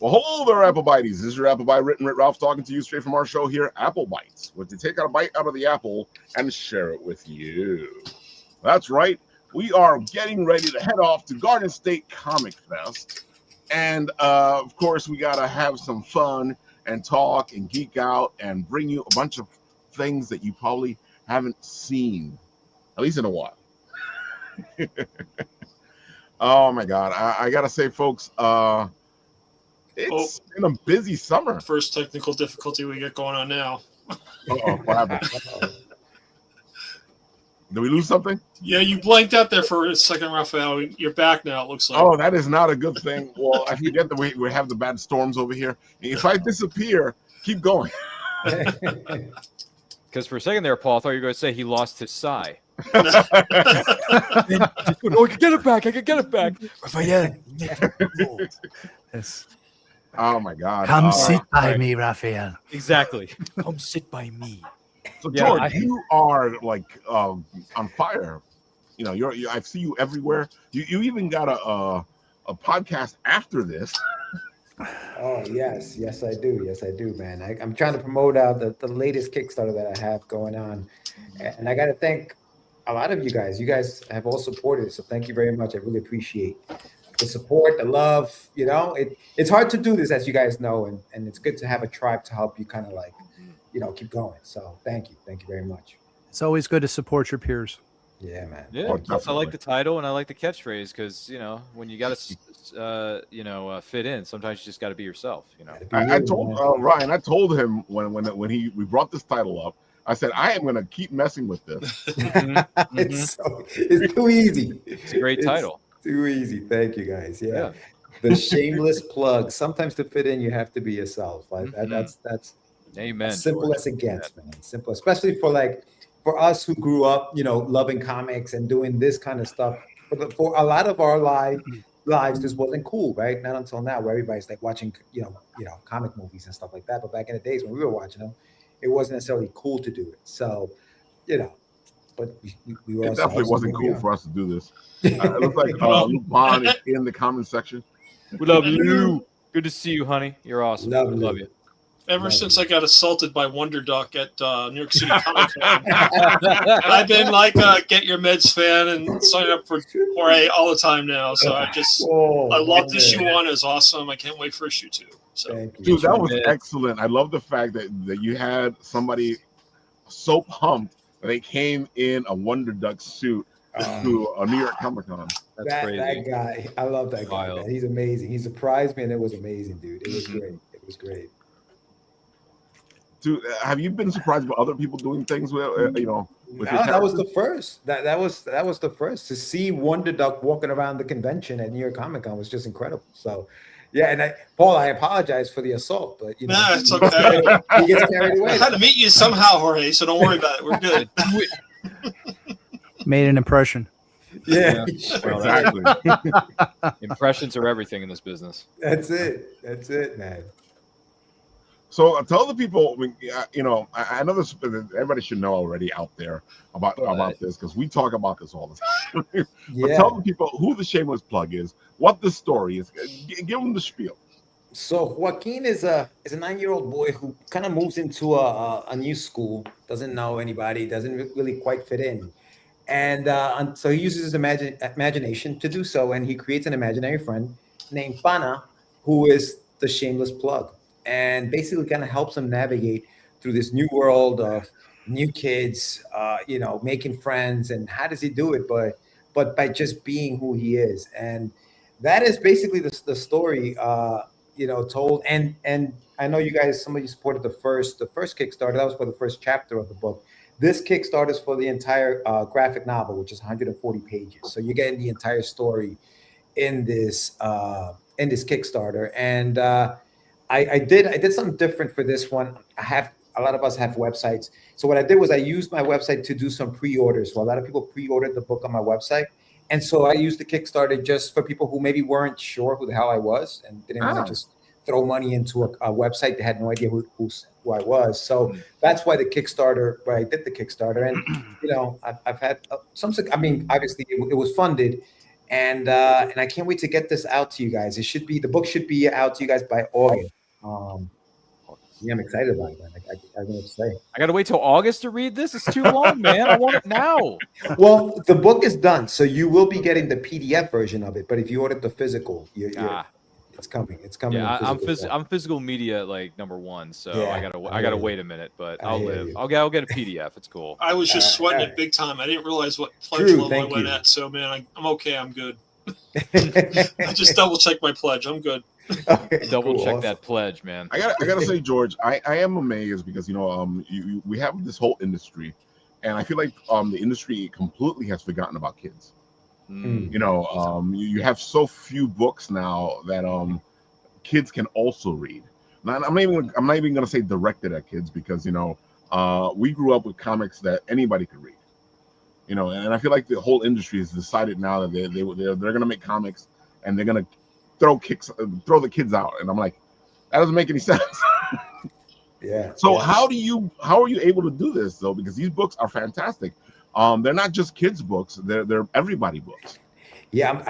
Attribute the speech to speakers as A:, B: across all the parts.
A: Well, hello there, Apple Bites. This is your Apple Bite Written Ralph talking to you straight from our show here, Apple Bites, where to take out a bite out of the apple and share it with you. That's right. We are getting ready to head off to Garden State ComicFest. And, of course, we got to have some fun and talk and geek out and bring you a bunch of things that you probably haven't seen, at least in a while. Oh, my God. I got to say, folks, it's been a busy summer.
B: First technical difficulty we get going on now.
A: What happened? Did we lose something?
B: Yeah, you blanked out there for a second, Raphael. You're back now, it looks like.
A: Oh, that is not a good thing. Well, I forget that we have the bad storms over here. And if I disappear, keep going.
C: Because for a second there, Paul, I thought you were going to say he lost his sigh.
A: Oh,
C: I can get it back. I can get it back.
D: Raphael. Yes.
A: Oh, my God.
D: Come sit by me, Raphael.
C: Exactly. Come sit by me.
A: So, George, you are like on fire. You know, I see you everywhere. You even got a podcast after this.
E: Oh, yes, I do, man. I'm trying to promote the latest Kickstarter that I have going on, and I got to thank a lot of you guys. You guys have all supported, so thank you very much. I really appreciate the support, the love. You know, it's hard to do this, as you guys know, and it's good to have a tribe to help you kind of like, you know, keep going. So thank you very much.
D: It's always good to support your peers.
E: Yeah, man.
C: Yeah, I like the title and I like the catchphrase because, you know, when you got to, fit in, sometimes you just got to be yourself. You know,
A: I told Ryan. I told him when we brought this title up. I said I am going to keep messing with this.
E: It's too easy.
C: It's a great title.
E: Too easy. Thank you, guys. Yeah. The shameless plug. Sometimes to fit in, you have to be yourself. Like that's
C: amen.
E: As simple as it gets, man. Simple, especially for us who grew up, you know, loving comics and doing this kind of stuff. For a lot of our lives, this wasn't cool, right? Not until now, where everybody's like watching, you know, comic movies and stuff like that. But back in the days when we were watching them, it wasn't necessarily cool to do it. So, you know, but we were.
A: It definitely wasn't cool for us to do this. It looks like Luke Bond is in the comment section.
C: We love you. Good to see you, honey. You're awesome. Love you.
B: Ever since I got assaulted by Wonder Duck at New York City Comic Con, I've been like a Get Your Meds fan and sign up for Jorge all the time now. So I love issue 1. It's awesome. I can't wait for issue 2. So,
A: dude, that was excellent. I love the fact that you had somebody so pumped that they came in a Wonder Duck suit to a New York Comic Con.
E: That's crazy. That guy, I love that guy. Man. He's amazing. He surprised me, and it was amazing, dude. It was great. It was great.
A: Dude, have you been surprised by other people doing things with
E: that was the first. That was the first to see Wonder Duck walking around the convention at New York Comic Con was just incredible. So, yeah, and Paul, I apologize for the assault, but you know,
B: it's okay.
E: He gets carried away.
B: I had to meet you somehow, Jorge. So don't worry about it. We're good.
D: Made an impression.
E: Yeah.
A: Well, exactly.
C: Impressions are everything in this business.
E: That's it, man.
A: So tell the people, you know, I know this. Everybody should know already out there about this because we talk about this all the time. But tell the people who the Shameless Plug is, what the story is. Give them the spiel.
E: So Joaquin is a 9-year-old boy who kind of moves into a new school, doesn't know anybody, doesn't really quite fit in, and so he uses his imagination to do so, and he creates an imaginary friend named Pana, who is the Shameless Plug. And basically kind of helps him navigate through this new world of new kids, you know, making friends. And how does he do it? But by just being who he is. And that is basically the story, you know, told. And I know you guys, some of you supported the first Kickstarter. That was for the first chapter of the book. This Kickstarter is for the entire graphic novel, which is 140 pages. So you're getting the entire story in this Kickstarter. And I did something different for this one. A lot of us have websites. So what I did was I used my website to do some pre-orders. So a lot of people pre-ordered the book on my website. And so I used the Kickstarter just for people who maybe weren't sure who the hell I was and didn't want to just throw money into a website. They had no idea who I was. So that's why I did the Kickstarter. And, you know, I've had some, I mean, obviously it was funded. and I can't wait to get this out to you guys. The book should be out to you guys by August. Yeah, I'm excited about it, man. I don't know what to say.
C: I gotta wait till August to read this. It's too long, man. I want it now.
E: Well, the book is done, so you will be getting the PDF version of it. But if you ordered the physical, it's coming. It's coming.
C: Yeah, I'm physical media like #1, so
E: Yeah,
C: I gotta wait a minute, but I'll live.
E: you.
C: I'll get a PDF. It's cool.
B: I was just sweating
E: all right.
B: it big time. I didn't realize what pledge
E: True,
B: level I
E: thank
B: went
E: you.
B: at. So, man, I'm okay. I'm good. I just double checked my pledge. I'm good.
E: Okay,
C: Double
E: cool,
C: check
E: awesome.
C: that pledge, man.
A: I gotta say, George, I am amazed because we have this whole industry, and I feel like the industry completely has forgotten about kids.
C: Mm.
A: You have so few books now that kids can also read. Now, I'm not even gonna say directed at kids because we grew up with comics that anybody could read. And I feel like the whole industry has decided now that they're gonna make comics and they're gonna throw the kids out, and I'm like, that doesn't make any sense.
E: Yeah.
A: So
E: yeah.
A: how are you able to do this though? Because these books are fantastic. They're not just kids books; they're everybody books.
E: Yeah,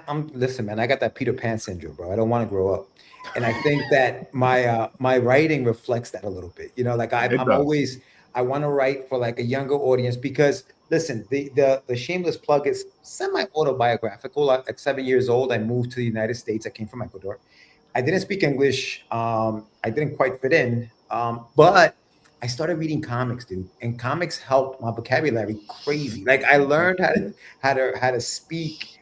E: I'm listen, man. I got that Peter Pan syndrome, bro. I don't want to grow up, and I think that my writing reflects that a little bit. I want to write for like a younger audience because listen, the Shameless Plug is semi-autobiographical. At 7 years old, I moved to the United States. I came from Ecuador. I didn't speak English. I didn't quite fit in, but I started reading comics, dude, and comics helped my vocabulary crazy. Like I learned how to speak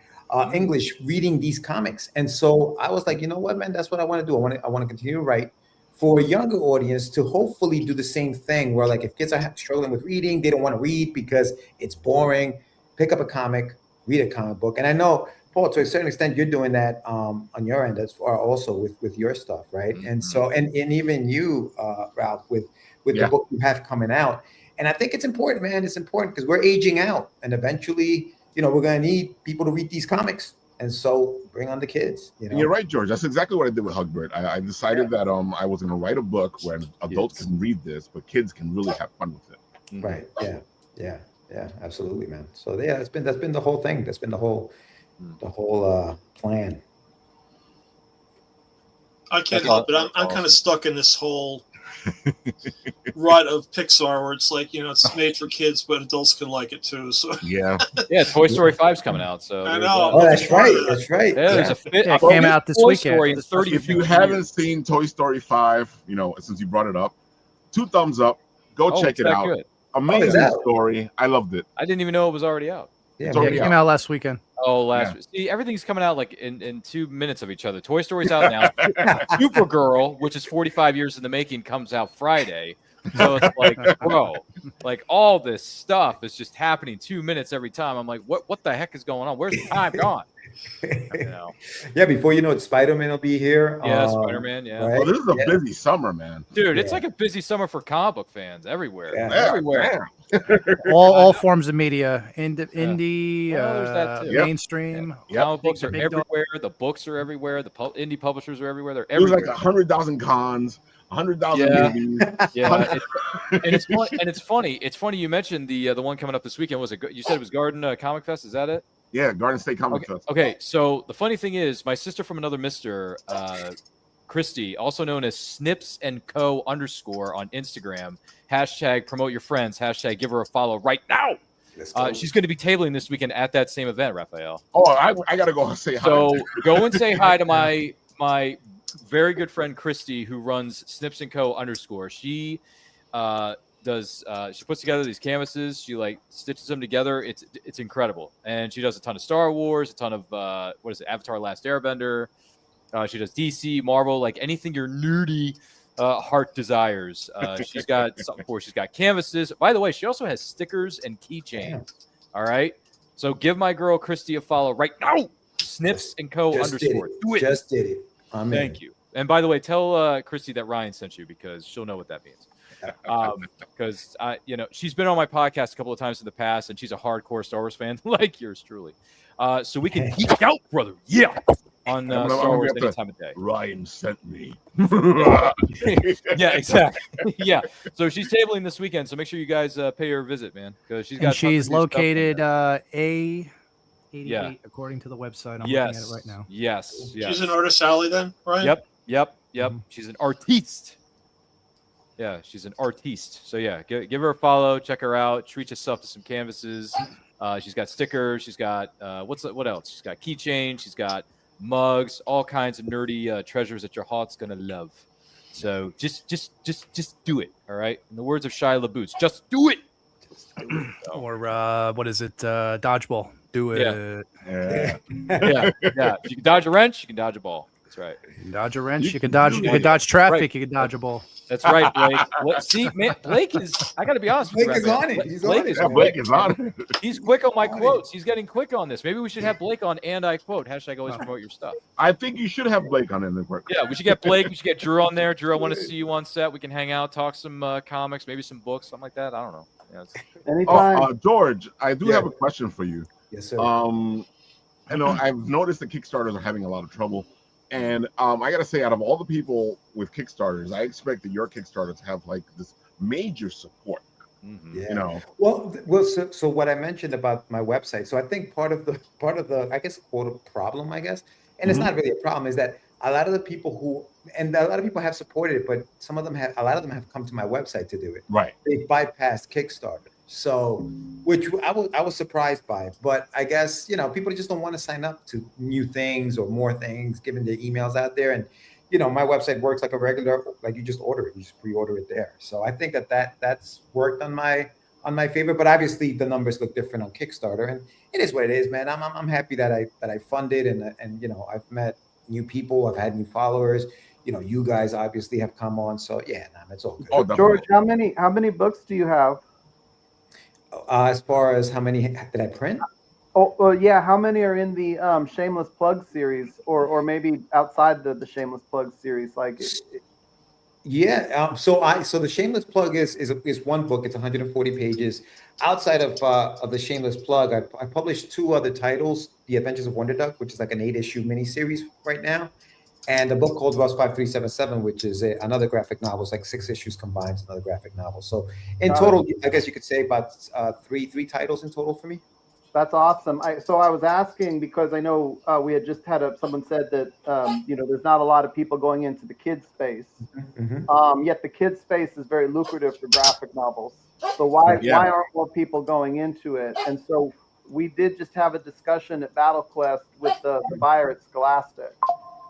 E: English reading these comics, and so I was like, you know what, man, that's what I want to do. I want to continue to write for a younger audience to hopefully do the same thing. Where like if kids are struggling with reading, they don't want to read because it's boring. Pick up a comic, read a comic book, and I know, Paul, to a certain extent, you're doing that on your end as far also with your stuff, right?
C: Mm-hmm.
E: And so, and even you, Ralph, with the book you have coming out. And I think it's important, man. It's important because we're aging out, and eventually, we're going to need people to read these comics. And so, bring on the kids.
A: You're right, George. That's exactly what I did with Hugbird. I decided that I was going to write a book where adults can read this, but kids can really have fun with it.
C: Mm-hmm.
E: Right. Yeah. Absolutely, man. So that's been the whole thing. That's been the whole plan.
B: I can't help it. I'm kind of stuck in this whole rut of Pixar where it's like, it's made for kids, but adults can like it too. So
A: yeah,
C: Toy Story 5's coming out. So
B: I know.
E: Oh, that's right. That's right.
C: Yeah, there's
D: it came out this weekend.
A: If you haven't seen Toy Story 5, since you brought it up, 2 thumbs up. Go check it out.
C: Good.
A: Amazing story. I loved it.
C: I didn't even know it was already out.
E: Yeah,
D: it came out last weekend.
C: Oh, See, everything's coming out like in 2 minutes of each other. Toy Story's out now. Supergirl, which is 45 years in the making, comes out Friday. So it's like, bro, like all this stuff is just happening 2 minutes every time. I'm like, what the heck is going on? Where's the time gone?
E: Yeah, before you know it, Spider-Man will be here.
C: Yeah, Spider-Man. Yeah.
E: Right?
A: Well, this is a busy summer, man.
C: Dude, it's like a busy summer for comic book fans everywhere.
E: Yeah.
C: Everywhere.
D: all forms of media, indie,
C: there's that too.
D: mainstream.
C: Comic books are
D: Big
C: everywhere. The books are everywhere. The indie publishers are everywhere. They're
A: It was
C: everywhere.
A: like 100,000 cons, 100,000 movies.
C: Yeah, it's funny. It's funny you mentioned the one coming up this weekend. You said it was Garden Comic Fest? Is that it?
A: Yeah, Garden State ComicFest.
C: Okay, so the funny thing is, my sister from another mister, Christy, also known as Snips and Co _ on Instagram, # promote your friends, # give her a follow right now. She's going to be tabling this weekend at that same event, Raphael.
A: Oh, I got to go and say hi.
C: So go and say hi to my very good friend Christy, who runs Snips and Co _ She she puts together these canvases. She stitches them together. It's incredible, and she does a ton of Star Wars, a ton of Avatar: Last Airbender. She does DC, Marvel, like anything your nerdy heart desires. She's got something for. She's got canvases. By the way, she also has stickers and keychains. All right, so give my girl Christy a follow right now. Snips and Co _ Do it.
E: Just did it.
C: Thank you. And by the way, tell Christy that Ryan sent you because she'll know what that means. Because she's been on my podcast a couple of times in the past, and she's a hardcore Star Wars fan like yours truly. So we can geek out, brother. Yeah, on Star Wars any time of day.
A: Ryan sent me.
C: Yeah, exactly. Yeah. So she's tabling this weekend, so make sure you guys pay her a visit, man, because she's got.
D: And she's located 88 according to the website. I'm
C: yes.
D: looking at it right now.
C: Yes.
B: She's an artist alley then, right?
C: Yep.
D: Mhm.
C: She's an artiste. Yeah, she's an artiste. So yeah, give her a follow, check her out, treat yourself to some canvases. She's got stickers. She's got what else? She's got keychains. She's got mugs, all kinds of nerdy treasures that your heart's gonna love. So just do it. All right. In the words of Shia LaBeouf, just do it.
D: Or what is it? Dodgeball. Do it.
C: Yeah. If you can dodge a wrench, you can dodge a ball. That's right.
D: You can dodge a wrench. You can dodge traffic.
C: Right.
D: You can dodge a ball.
C: That's right, Blake. See, man, Blake is. I got to be honest with
E: Blake
C: you.
E: is
C: right,
E: on
C: man.
E: it. He's
C: Blake
E: on it.
C: is
A: Yeah, Blake is on it.
C: He's quick on my quotes. He's getting quick on this. Maybe we should have Blake on and I quote. Hashtag always promote your stuff.
A: I think you should have Blake on in the work.
C: Yeah, we should get Blake. We should get Drew on there. Drew, I want to see you on set. We can hang out, talk some comics, maybe some books, something like that. I don't know. Yeah,
F: Anytime.
A: George, I do have a question for you.
E: Yes, sir.
A: I know I've noticed that Kickstarters are having a lot of trouble, and I gotta say, out of all the people with Kickstarters, I expected your Kickstarter to have like this major support.
C: Mm-hmm.
E: Yeah.
A: You know,
E: Well, so what I mentioned about my website. So I think part of the I guess quote problem, I guess, and it's not really a problem, is that a lot of the people a lot of people have supported it, but a lot of them have come to my website to do it.
A: right?
E: They bypassed Kickstarter. So, which I was surprised by, but I guess, people just don't want to sign up to new things or more things, given the emails out there. And, my website works like a regular, like you just order it, you just pre-order it there. So I think that's worked on my favor, but obviously the numbers look different on Kickstarter, and it is what it is, man. I'm happy that I funded and I've met new people, I've had new followers. You guys obviously have come on, so yeah, it's all good.
A: Oh,
F: George,
A: definitely.
F: how many books do you have?
E: As far as how many did I print?
F: Oh, yeah. How many are in the Shameless Plug series, or maybe outside the Shameless Plug series? Like,
E: Yeah. So the Shameless Plug is one book. It's 140 pages. Outside of the Shameless Plug, I published two other titles: The Adventures of Wonder Duck, which is like an 8-issue miniseries right now, and a book called Rust 5377, which is another graphic novel. It's like 6 issues combined. It's another graphic novel. So in total, I guess you could say about three titles in total for me.
F: that's awesome. So I was asking because I know we had just had someone said that there's not a lot of people going into the kids space.
E: Mm-hmm.
F: Yet the kids space is very lucrative for graphic novels. So why aren't more people going into it? And so we did just have a discussion at BattleQuest with the buyer at Scholastic,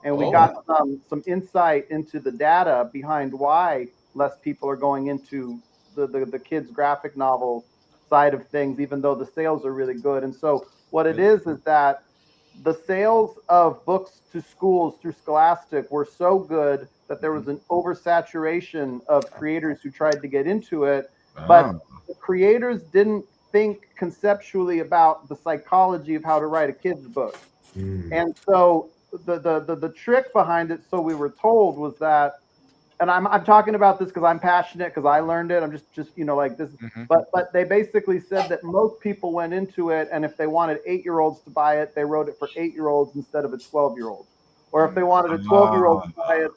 F: and we got some insight into the data behind why less people are going into the kids graphic novel side of things, even though the sales are really good. And so what it is that the sales of books to schools through Scholastic were so good that there was an oversaturation of creators who tried to get into it, but the creators didn't think conceptually about the psychology of how to write a kid's book. And so the trick behind it, so we were told, was that, and I'm talking about this because I'm passionate, because I learned it. I'm just like this. But they basically said that most people went into it, and if they wanted 8-year-olds to buy it, they wrote it for 8-year-olds instead of a 12-year-old. Or if they wanted a 12-year-old to buy it,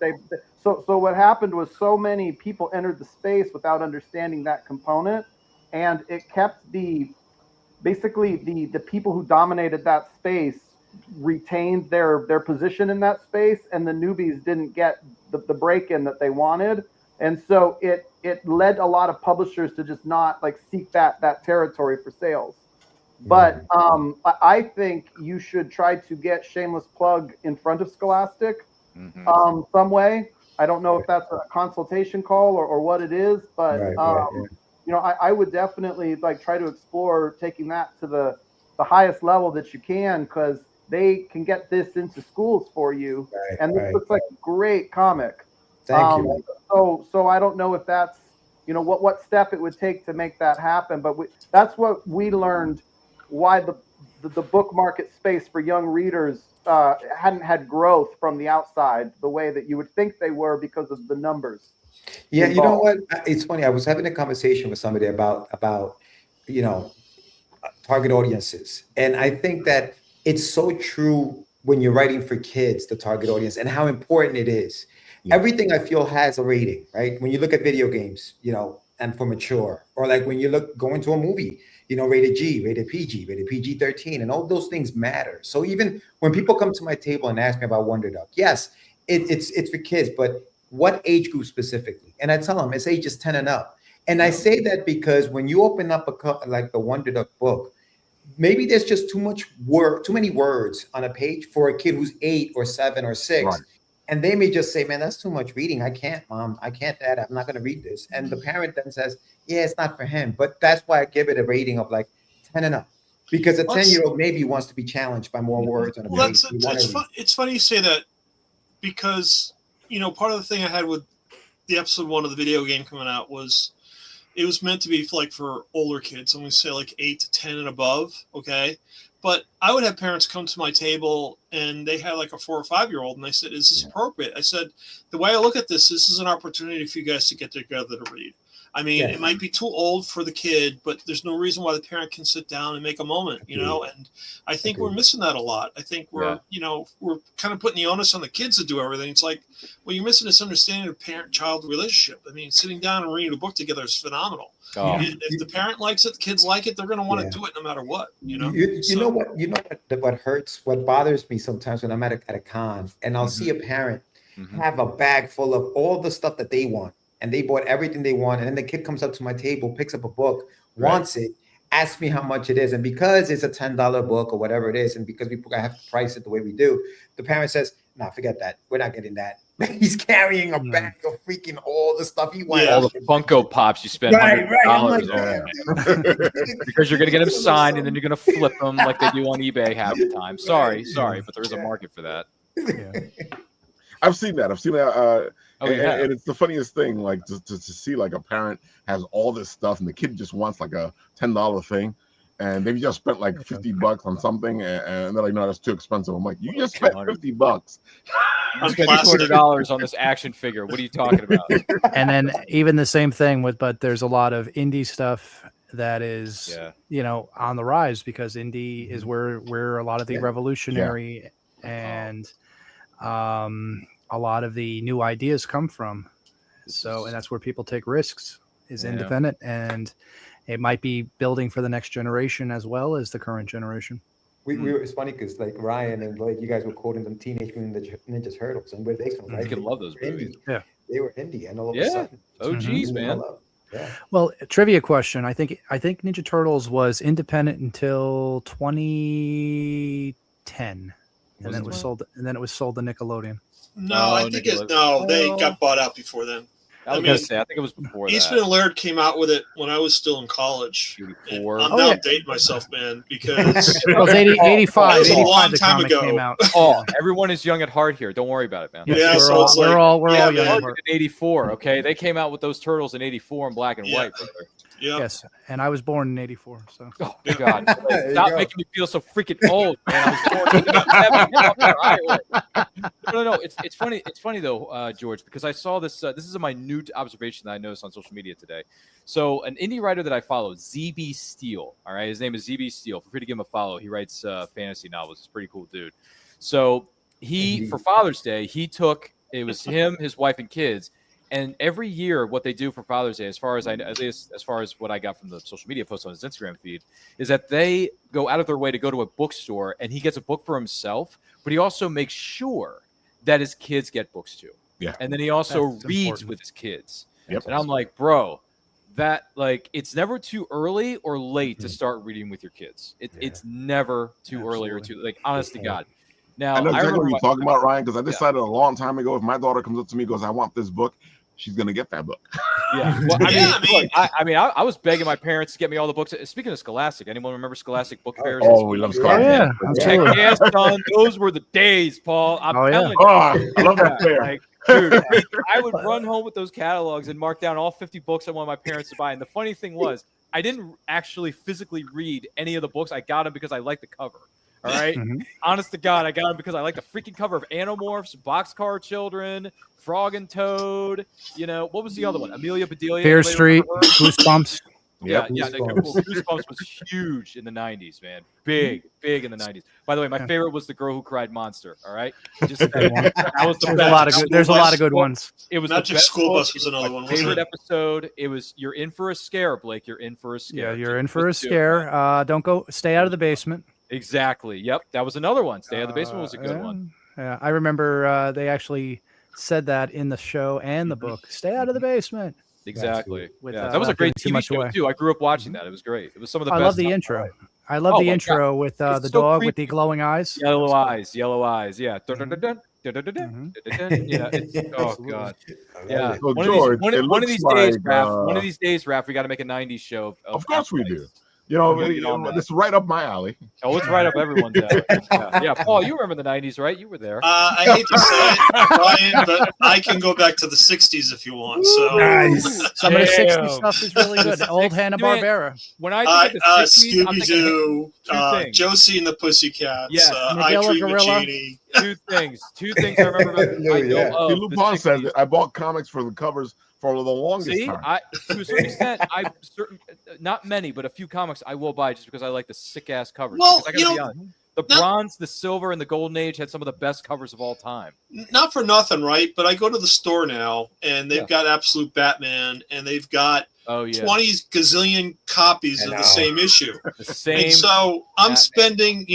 F: so what happened was so many people entered the space without understanding that component, and it kept the people who dominated that space retained their position in that space, and the newbies didn't get the break-in that they wanted. And so it led a lot of publishers to just not seek that territory for sales. But I think you should try to get Shameless Plug in front of Scholastic some way. I don't know if that's a consultation call or what it is, but I would definitely try to explore taking that to the highest level that you can, because they can get this into schools for you. And this looks like a great comic.
E: Thank you.
F: So I don't know if that's, what step it would take to make that happen. But that's what we learned, why the book market space for young readers hadn't had growth from the outside the way that you would think they were, because of the numbers.
E: Yeah, you know what? It's funny. I was having a conversation with somebody about target audiences, and I think that it's so true when you're writing for kids, the target audience, and how important it is. Yeah. Everything I feel has a rating, right? When you look at video games, and for mature. Or like when you go into a movie, rated G, rated PG, rated PG-13, and all those things matter. So even when people come to my table and ask me about Wonder Duck, yes, it's for kids, but what age group specifically? And I tell them it's ages 10 and up. And I say that because when you open up like the Wonder Duck book, maybe there's just too many words on a page for a kid who's 8 or 7 or 6. Right. And they may just say, man, that's too much reading. I can't, Mom. I can't, Dad. I'm not going to read this. And the parent then says, yeah, it's not for him. But that's why I give it a rating of like 10 and up. Because a 10-year-old maybe wants to be challenged by more words on a page.
B: It's funny you say that because, part of the thing I had with the episode 1 of the video game coming out was it was meant to be for older kids. I'm going to say like 8 to 10 and above. Okay. But I would have parents come to my table and they had like a 4 or 5-year-old and I said, is this appropriate? I said, the way I look at this is an opportunity for you guys to get together to read. I mean, it might be too old for the kid, but there's no reason why the parent can sit down and make a moment, and I think we're missing that a lot. I think we're kind of putting the onus on the kids to do everything. It's like, well, you're missing this understanding of parent-child relationship. I mean, sitting down and reading a book together is phenomenal. Oh. If the parent likes it, the kids like it, they're going to want to do it no matter what, You
E: know what hurts, what bothers me sometimes when I'm at a con and I'll see a parent have a bag full of all the stuff that they want. And they bought everything they want. And then the kid comes up to my table, picks up a book, wants it, asks me how much it is. And because it's a $10 book or whatever it is, and because I have to price it the way we do, the parent says, nah, forget that. We're not getting that. He's carrying a bag of freaking all the stuff he wants.
C: All the Funko Pops you spend $100 on. Because you're going to get them signed and then you're going to flip them like they do on eBay half the time. Sorry, but there is a market for that.
A: Yeah. I've seen that. And it's the funniest thing, like to see like a parent has all this stuff and the kid just wants like a $10 thing, and they've just spent like $50 on something, and they're like, no, that's too expensive. I'm like, you just spent $50.
C: I spent $200 on this action figure. What are you talking about?
D: And then even the same thing but there's a lot of indie stuff that is on the rise because indie is where a lot of the revolutionary and a lot of the new ideas come from. So, and that's where people take risks is independent, and it might be building for the next generation as well as the current generation.
E: It's funny because like Ryan and Blake, you guys were quoting them Teenage Mutant Ninja Turtles and where they come from.
C: I can love those movies.
E: Yeah, they were indie, and all of a sudden,
C: geez, man.
E: Yeah.
D: Well, trivia question. I think Ninja Turtles was independent until 2010, and then it was sold. And then it was sold to Nickelodeon.
B: No, I think they got bought out before then.
C: I was going to say, I think it was before
B: Eastman and Laird came out with it when I was still in college. I'm now dating myself, man, because
D: it was 85.
B: That was a long time ago.
D: Came out.
C: Oh, everyone is young at heart here. Don't worry about it, man.
B: Yeah,
D: we're all young at
C: heart. In 84, okay? They came out with those turtles in 84 in black and white.
B: Yeah.
D: Yes, and I was born in 84. So,
C: oh my God, stop making me feel so freaking old, man. I was born No. It's funny. It's funny though, George, because I saw this. This is a minute observation that I noticed on social media today. So, an indie writer that I follow, ZB Steele. All right, his name is ZB Steele. Feel free to give him a follow. He writes fantasy novels. He's a pretty cool dude. So, for Father's Day, it was him, his wife, and kids. And every year, what they do for Father's Day, as far as what I got from the social media posts on his Instagram feed, is that they go out of their way to go to a bookstore, and he gets a book for himself, but he also makes sure that his kids get books too.
A: Yeah.
C: And then he also reads with his kids. Yep. And I'm like, bro, it's never too early or late to start reading with your kids. It's never too early or too honest to God. Now,
A: I know exactly what you're talking about, Ryan, because I decided a long time ago, if my daughter comes up to me and goes, I want this book, she's going to get that book.
C: Yeah. Well, I was begging my parents to get me all the books. Speaking of Scholastic, anyone remember Scholastic book fairs?
A: Oh, we love Scholastic.
D: Yeah,
C: yes, son. Those were the days, Paul. I'm telling you.
A: Oh, I love that fair.
C: Dude, I would run home with those catalogs and mark down all 50 books I wanted my parents to buy. And the funny thing was, I didn't actually physically read any of the books. I got them because I liked the cover. All right. Honest to God, I got them because I like the freaking cover of Animorphs, Boxcar Children, Frog and Toad. What was the other one? Amelia Bedelia.
D: Fear Street, Goosebumps.
C: Yeah,
E: Goosebumps.
C: Goosebumps was huge in the 90s, man. Big in the 90s. By the way, my favorite was The Girl Who Cried Monster, all right? Just that was the best.
D: There's a lot of good ones.
C: It was
B: Magic
C: the best
B: School
C: book.
B: Bus was another one.
C: Favorite episode. It was You're in for a scare, Blake. You're in for a scare.
D: Yeah, you're in for a scare. Stay out of the basement.
C: Exactly. Yep. That was another one. Stay out of the basement was a good one.
D: Yeah, I remember they actually said that in the show and the book. Stay out of the basement.
C: Exactly.
D: With,
C: that was a great
D: too
C: TV
D: much
C: show
D: away.
C: too. I grew up watching that. It was great. It was some of the
D: I
C: best.
D: love the intro. I love the intro with the
C: so
D: dog with
C: creepy.
D: the glowing eyes.
C: Yellow eyes. Yeah. Yeah. Oh god. Yeah.
A: So,
C: One
A: George,
C: of these days, Raph. One of these days, Raph. We got to make a '90s show.
A: Of course we do. You know, this is right up my alley.
C: Oh, it's right up everyone's alley. Yeah, Paul, you remember the '90s, right? You were there.
B: I hate to say it, Ryan, but I can go back to the '60s if you want. So
E: Nice.
D: Some of the 60s stuff is really good. Old Hanna-Barbera.
C: When I think of the 60s, I'm thinking
B: Scooby-Doo,
C: two things.
B: Josie and the Pussycats,
C: Yes,
B: I
D: Magilla
B: Dream of
D: Gorilla.
B: Jeannie.
C: Two things I remember about
A: See, Lupin says that I bought comics for the covers for the longest
C: See,
A: time.
C: to a certain extent, not many, but a few comics I will buy just because I like the sick ass covers.
B: Well,
C: I gotta be honest. The bronze, the silver, and the golden age had some of the best covers of all time.
B: Not for nothing, right? But I go to the store now, and they've got Absolute Batman, and they've got 20 gazillion copies of the same issue.
C: The same.
B: And so I'm spending,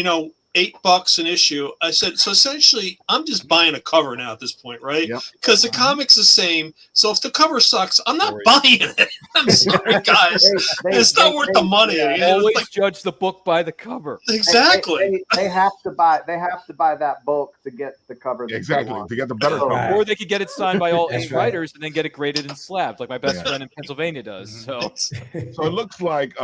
B: $8 an issue. I said, so essentially, I'm just buying a cover now at this point, right? Because the comic's the same. So if the cover sucks, I'm not buying it. I'm sorry, guys. It's not worth the money.
C: Always judge the book by the cover.
B: Exactly.
F: They have to buy that book to get the cover.
A: Exactly, to get the better cover.
C: Or they could get it signed by all 8 writers and then get it graded and slabbed, like my best friend in Pennsylvania does. So
A: it looks like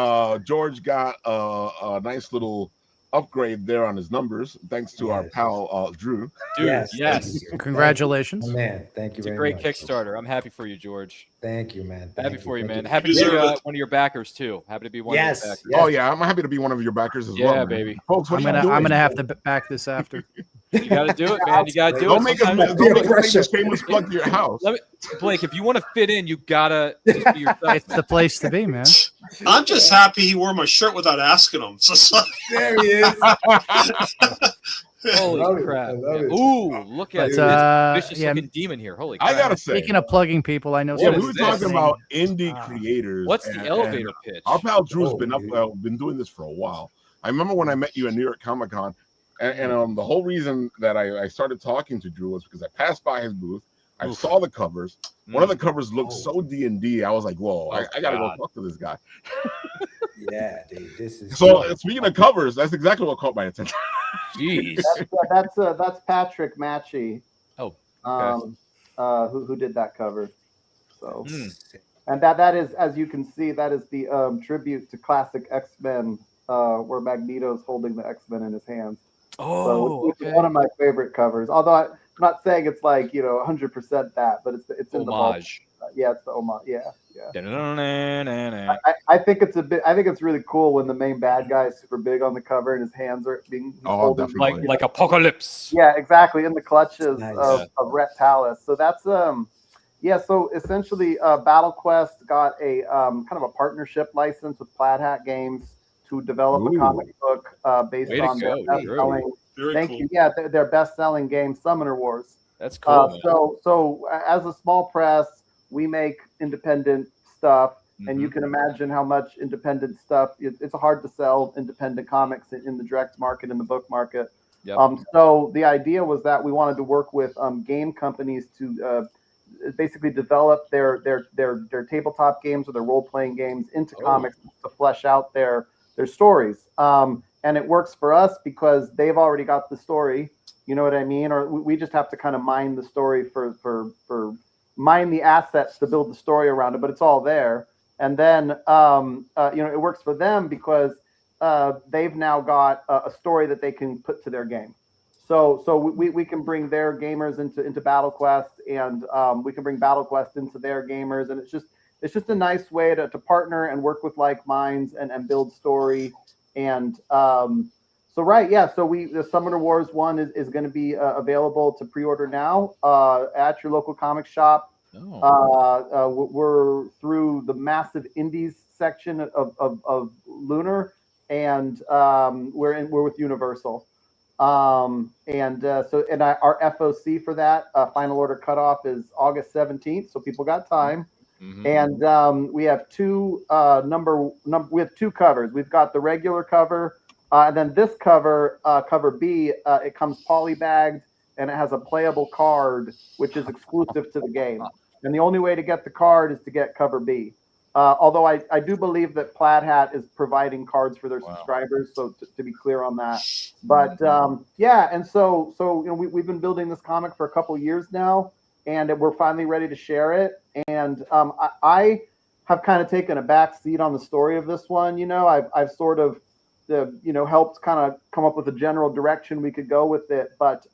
A: George got a nice little upgrade there on his numbers, thanks to our pal Drew.
C: Dude, yes.
D: Congratulations.
E: Oh, man, thank you very
C: much. It's a great Kickstarter. I'm happy for you, George.
E: Thank you, man.
C: Happy for you, man. Happy to be one of your backers too. Happy to be one of your backers.
A: Oh yeah, I'm happy to be one of your backers as well.
C: Yeah, baby.
A: Folks,
D: I'm gonna have to back this after.
C: You got to do it, man. You got to do
A: don't
C: it.
A: Don't make a shameless plug to your house.
C: Blake, if you want to fit in, you gotta just be yourself.
D: It's the place to be, man.
B: I'm just happy he wore my shirt without asking him. So
E: there he is.
C: Holy crap! Ooh, look at this vicious looking demon here. Holy crap!
A: I gotta say,
D: speaking of plugging people, I know.
A: Yeah, we were talking about indie creators.
C: What's the elevator pitch?
A: Our pal Drew's been doing this for a while. I remember when I met you at New York Comic Con, and the whole reason that I started talking to Drew was because I passed by his booth. I saw the covers. One of the covers looked so D&D. I was like, whoa, I gotta go talk to this guy.
E: Yeah, dude, this is
A: so. Speaking of covers, that's exactly what caught my attention.
C: Jeez,
F: that's Patrick Matchy.
C: Oh,
F: who did that cover? So, and that is, as you can see, that is the tribute to classic X-Men, where Magneto's holding the X-Men in his hands.
C: Oh,
F: so it's one of my favorite covers. Although I'm not saying it's like 100% that, but it's in
C: homage.
F: It's the homage. Yeah.
C: Da-na-na-na-na-na.
F: I think it's I think it's really cool when the main bad guy is super big on the cover and his hands are being holding,
C: like Apocalypse.
F: Yeah, exactly, in the clutches
E: Nice.
F: of Reptalis. So that's So essentially, BattleQuest got a kind of a partnership license with Plaid Hat Games to develop a comic book based on their best-selling. Thank you. Yeah, their best-selling game, Summoner Wars.
C: That's cool.
F: So as a small press, we make independent stuff, and you can imagine how much independent stuff. It's hard to sell independent comics in the direct market, in the book market.
C: Yep.
F: So the idea was that we wanted to work with game companies to basically develop their tabletop games or their role-playing games into comics to flesh out their stories. And it works for us because they've already got the story. You know what I mean? Or we just have to kind of mine the story for mine the assets to build the story around it, but it's all there. And then, it works for them because they've now got a story that they can put to their game. So we can bring their gamers into BattleQuest, and we can bring BattleQuest into their gamers, and it's just a nice way to partner and work with like minds and build story. And so the Summoner Wars 1 is going to be available to pre-order now at your local comic shop. We're through the massive Indies section of Lunar, and we're with Universal. Our FOC for that final order cutoff is August 17th, so people got time. Mm-hmm. And we have two covers. We've got the regular cover, and then this cover, cover B, it comes polybagged, and it has a playable card, which is exclusive to the game. And the only way to get the card is to get cover B. Although I do believe that Plaid Hat is providing cards for their subscribers, so to be clear on that. But and so we've been building this comic for a couple years now, and we're finally ready to share it. And I have kind of taken a back seat on the story of this one. I've sort of helped kind of come up with a general direction we could go with it, but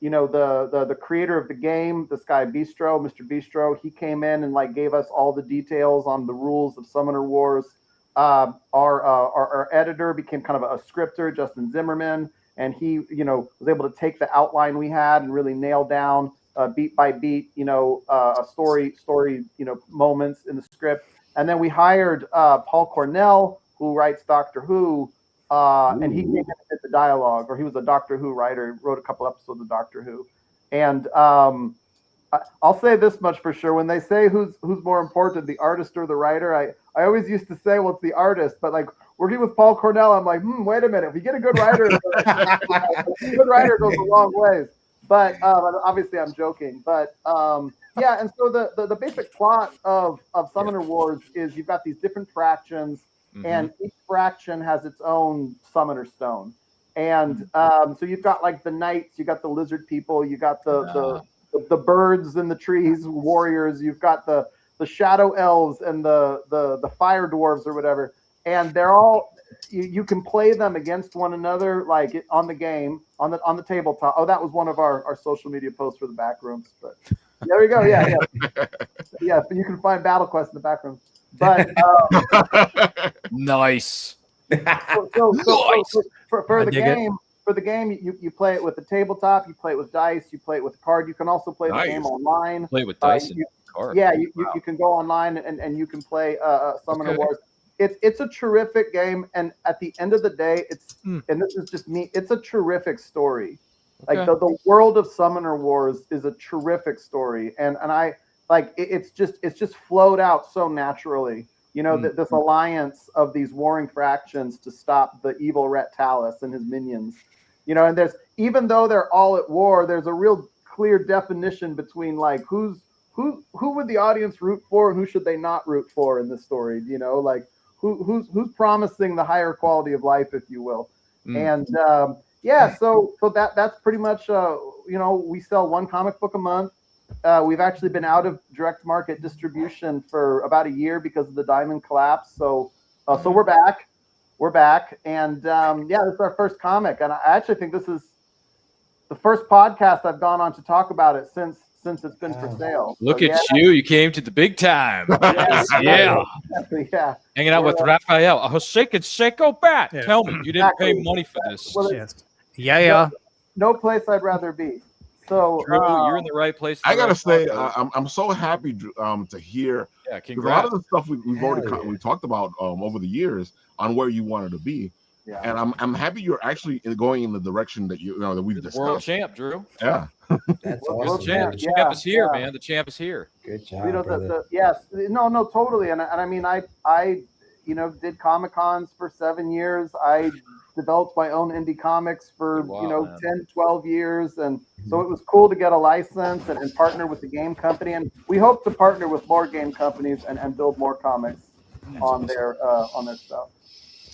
F: the creator of the game, this guy Bistro, Mr. Bistro, he came in and gave us all the details on the rules of Summoner Wars. Our editor became kind of a scripter, Justin Zimmerman, and he was able to take the outline we had and really nail down beat by beat a story moments in the script. And then we hired Paul Cornell, who writes Doctor Who. And he came in and did the dialogue, or he was a Doctor Who writer, wrote a couple episodes of Doctor Who. And I'll say this much for sure: when they say who's more important, the artist or the writer, I always used to say, well, it's the artist. But working with Paul Cornell, I'm like, wait a minute, if you get a good writer, a good writer goes a long ways. But obviously, I'm joking. But and so the basic plot of Summoner Wars is you've got these different fractions. Mm-hmm. And each fraction has its own summoner stone. And so you've got the knights, you got the lizard people, you got the birds in the trees, warriors, you've got the shadow elves and the fire dwarves or whatever. And they're all you can play them against one another on the game, on the tabletop. Oh, that was one of our social media posts for the back rooms. But there we go. Yeah. Yeah, but you can find BattleQuest in the back room. But
C: nice.
F: So for the game, you play it with the tabletop, you play it with dice, you play it with a card. You can also play the game online.
C: Play it with dice and cards.
F: Yeah, you can go online and you can play Summoner Wars. It's a terrific game, and at the end of the day, and this is just me, it's a terrific story. The world of Summoner Wars is a terrific story, and I. It's just flowed out so naturally, this alliance of these warring fractions to stop the evil Rhett Talus and his minions, and there's, even though they're all at war, there's a real clear definition between who would the audience root for and who should they not root for in this story, who's promising the higher quality of life, if you will. And so that's pretty much we sell one comic book a month. We've actually been out of direct market distribution for about a year because of the Diamond collapse. So we're back. And this is our first comic. And I actually think this is the first podcast I've gone on to talk about it since it's been for sale.
C: Look at you. You came to the big time. Yeah. Hanging out with Raphael. A Hoseki Seiko bat. Yeah. Tell me, you didn't pay money for this.
F: Well, no place I'd rather be. So
C: Drew, you're in the right place.
A: I gotta say, I'm so happy to hear.
C: Yeah, congrats.
A: A lot of the stuff we've already we talked about over the years on where you wanted to be, and I'm happy you're actually going in the direction that that we've discussed.
C: World champ, Drew.
A: Yeah,
C: that's awesome. The champ is here, man. The champ is here.
E: Good job.
F: Yes, no, totally. And I mean, I did Comic Cons for 7 years. I developed my own indie comics for 10, 12 years, and so it was cool to get a license and partner with the game company, and we hope to partner with more game companies and build more comics on their stuff.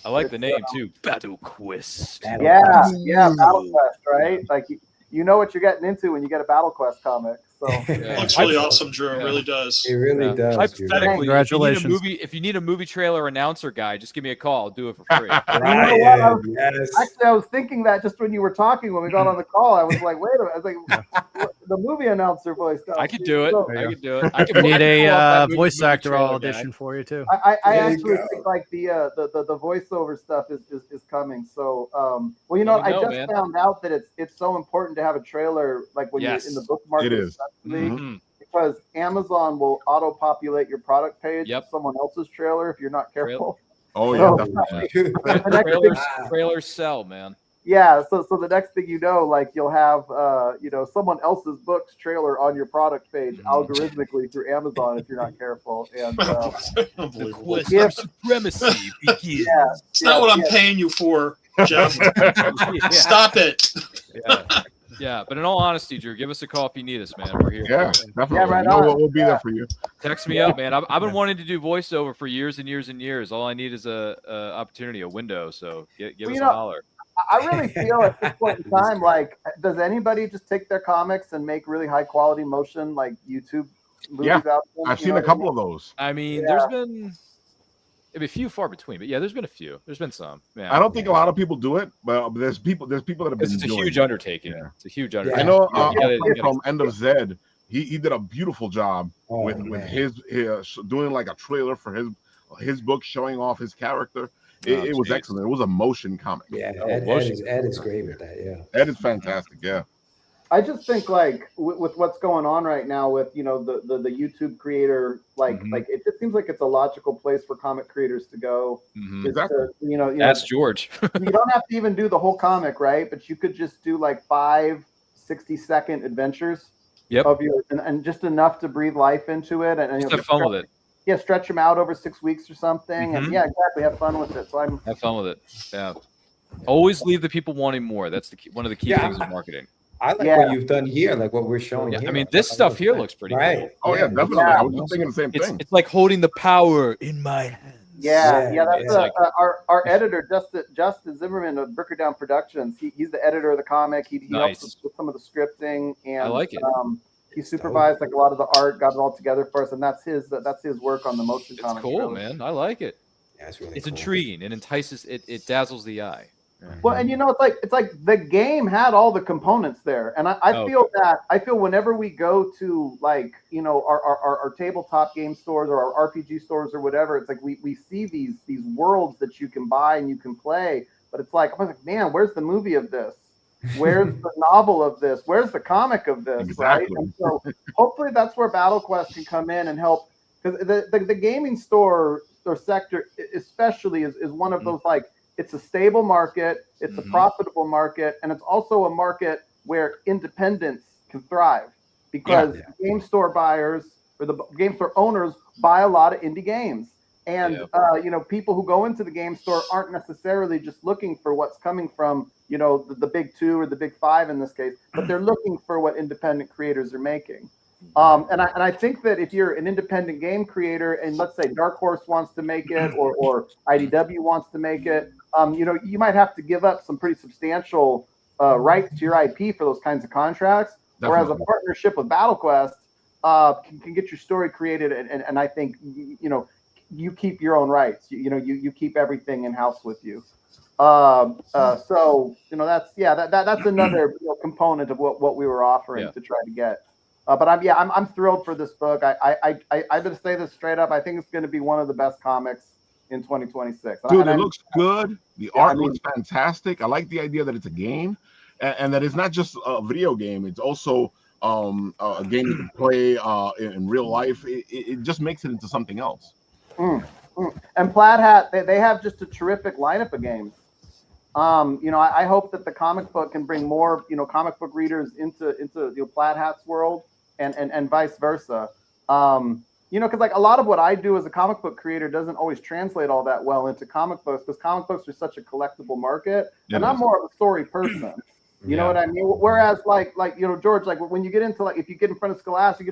C: I like the name too, Battlequest.
F: Yeah, Battlequest, right? You know what you're getting into when you get a Battlequest comic. So
B: it looks really awesome, Drew. It really does.
E: It really does.
C: Hypothetically,
D: congratulations.
C: If you need a movie trailer announcer guy, just give me a call. I'll do it for free.
F: Actually, I was thinking that just when you were talking, when we got on the call, I was like, wait a minute. I was like, the movie announcer voice.
C: I could do it. I could do it.
D: I could need a voice actor audition for you too.
F: I actually think the voiceover stuff is coming. So I just found out that it's so important to have a trailer when you're in the bookmark.
A: It is.
F: because Amazon will auto-populate your product page
C: Yep.
F: with someone else's trailer if you're not careful.
A: Oh
F: So-
A: yeah,
C: Trailers sell, man.
F: Yeah, so the next thing you know, like you'll have someone else's book's trailer on your product page algorithmically through Amazon if you're not careful. And
C: The quest
F: Yeah.
C: of supremacy begins.
B: It's not what I'm paying you for, Jeff.
C: Yeah.
B: Stop it.
C: Yeah, but in all honesty, Drew, give us a call if you need us, man. We're here.
A: yeah, definitely.
F: Yeah, right
A: You know
F: on.
A: what, we'll be there for you.
C: Text me up, man. I've been wanting to do voiceover for years and years and years. All I need is a opportunity, a window. So give us a holler.
F: I really feel at this point in time, like, does anybody just take their comics and make really high quality motion like YouTube movies out of them?
A: I've seen a couple of those.
C: I mean, there's been a few far between, but yeah, there's been a few. There's been some. Yeah.
A: I don't think a lot of people do it, but there's people that have been
C: It's a
A: doing
C: huge
A: it.
C: undertaking.
A: Yeah.
C: It's a huge undertaking.
A: I know
C: You gotta-
A: from End of Zed, he did a beautiful job with his doing like a trailer for his book, showing off his character. It was excellent. It was a motion comic.
E: Yeah, Ed is great with that. Yeah,
A: Ed is fantastic. Yeah.
F: I just think like with what's going on right now with the YouTube creator, like it just seems like it's a logical place for comic creators to go.
C: Mhm.
A: Exactly.
C: That's George.
F: You don't have to even do the whole comic, right? But you could just do like 5 60-second adventures of your and just enough to breathe life into it and
C: Just have fun with it.
F: Yeah, stretch them out over 6 weeks or something, and yeah, exactly, have fun with it. So
C: have fun with it. Yeah, always leave the people wanting more. That's one of the key things of marketing.
E: I like what you've done here, like what we're showing here.
C: I mean, this stuff here looks pretty cool.
A: Oh yeah, definitely. I was just thinking the same thing.
C: It's like holding the power in my hands.
F: Yeah, that's our editor, Justin Zimmerman of Bricker Down Productions. He's the editor of the comic. He helps us with some of the scripting, and
C: I like it.
F: He supervised like a lot of the art, got it all together for us, and that's his work on the motion comic.
C: It's cool, man. I like it.
E: Yeah, it's really
C: it's
E: cool.
C: Intriguing. It entices. It dazzles the eye.
F: Well, and it's like the game had all the components there, and I feel whenever we go to like our tabletop game stores or our RPG stores or whatever, it's like we see these worlds that you can buy and you can play, but it's like I was like, man, where's the movie of this? Where's the novel of this? Where's the comic of this?
A: Exactly.
F: Right? And so hopefully that's where BattleQuest can come in and help, because the gaming store or sector especially is one of those, like, it's a stable market, it's a profitable market, and it's also a market where independents can thrive, because game store buyers or the game store owners buy a lot of indie games. And people who go into the game store aren't necessarily just looking for what's coming from the big 2 or the big 5 in this case, but they're looking for what independent creators are making. And I think that if you're an independent game creator, and let's say Dark Horse wants to make it, or IDW wants to make it, you might have to give up some pretty substantial rights to your IP for those kinds of contracts.
A: Definitely.
F: Whereas a partnership with BattleQuest can get your story created, and I think you keep your own rights. You keep everything in house with you. So that's another component of what we were offering to try to get. But I'm thrilled for this book. I'm going to say this straight up. I think it's going to be one of the best comics in 2026.
A: Dude, it looks good. The art looks fantastic. I like the idea that it's a game, and that it's not just a video game. It's also a game you can play in real life. It just makes it into something else.
F: And Plaid Hat, they have just a terrific lineup of games. I hope that the comic book can bring more, comic book readers into Plaid Hat's world, and vice versa. Because like a lot of what I do as a comic book creator doesn't always translate all that well into comic books, because comic books are such a collectible market, and I'm more of a story person. You know what I mean? Whereas like George, like when you get into, like, if you get in front of Scholastic,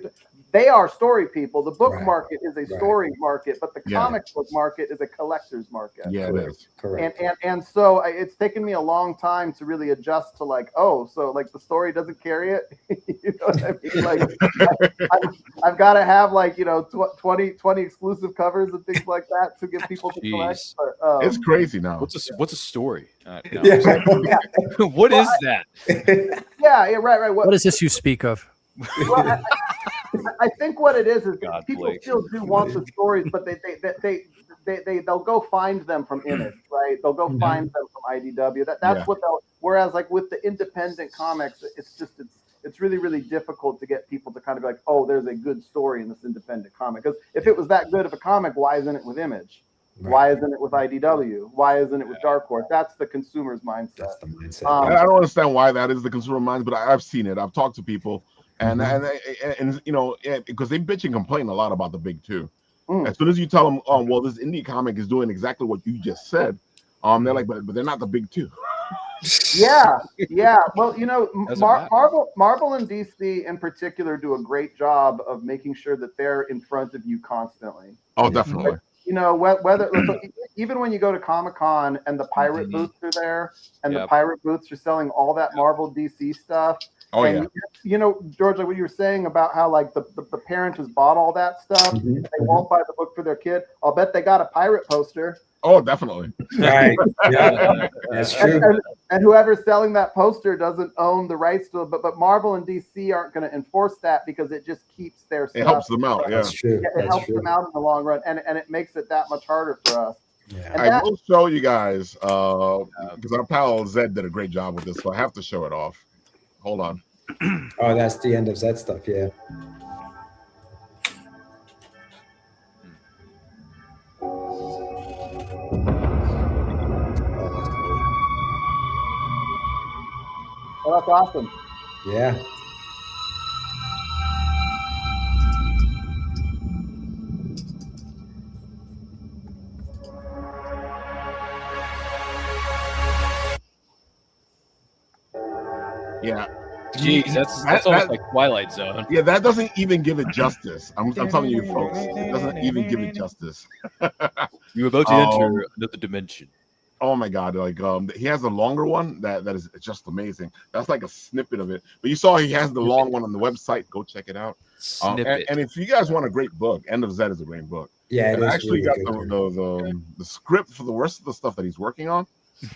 F: they are story people. The book market is a story market, but the comic book market is a collector's market.
A: Yeah, it is.
E: Correct.
F: And so it's taken me a long time to really adjust to, like, so like the story doesn't carry it. You know what I mean? Like I've got to have, like, 20 exclusive covers and things like that to get people to collect. But,
A: it's crazy now.
C: What's a story? No.
E: Yeah.
C: What is that?
F: Right.
D: What is this you speak of?
F: Well, I think what it is people
C: Blake.
F: still do want the stories, but they'll go find them from Image, right? They'll go find them from IDW. That's what they'll. Whereas, like, with the independent comics, it's it's really, really difficult to get people to kind of be like, oh, there's a good story in this independent comic. Because if it was that good of a comic, why isn't it with Image?
E: Right.
F: Why isn't it with IDW? Why isn't it with Dark Horse? That's the consumer's mindset.
E: That's the mindset.
A: I don't understand why that is the consumer mind, but I've seen it. I've talked to people, and you know, because they bitch and complain a lot about the big two. As soon as you tell them, oh, well, this indie comic is doing exactly what you just said, they're like, but they're not the big two.
F: Yeah. Well, you know, Marvel and DC in particular do a great job of making sure that they're in front of you constantly.
A: Oh, definitely.
F: Like, you know, whether even when you go to Comic-Con and the pirate booths are there, and the pirate booths are selling all that Marvel DC stuff.
A: Oh,
F: and, you know, George, like what you were saying about how like the parent has bought all that stuff, they won't buy the book for their kid. I'll bet they got a pirate poster.
A: Oh, definitely.
E: Right. Yeah, that's true.
F: And whoever's selling that poster doesn't own the rights to it. But Marvel and DC aren't going to enforce that because it just keeps their stuff.
A: It helps them out. Yeah,
E: that's true.
F: It helps them out in the long run, and it makes it that much harder for us.
E: Yeah.
A: I will show you guys because our pal Zed did a great job with this, so I have to show it off. Hold on.
E: Oh, that's the end of Zed stuff. Yeah.
F: Oh, that's awesome.
E: Yeah.
A: Yeah.
C: Jeez, that's almost like Twilight Zone.
A: Yeah, that doesn't even give it justice. I'm telling you, folks, it doesn't even give it justice.
C: You're about to enter another dimension.
A: Oh my God! Like he has a longer one that is just amazing. That's like a snippet of it. But you saw he has the long one on the website. Go check it out. And if you guys want a great book, End of Zed is a great book.
E: Yeah,
A: and I actually got the script for the rest of the stuff that he's working on.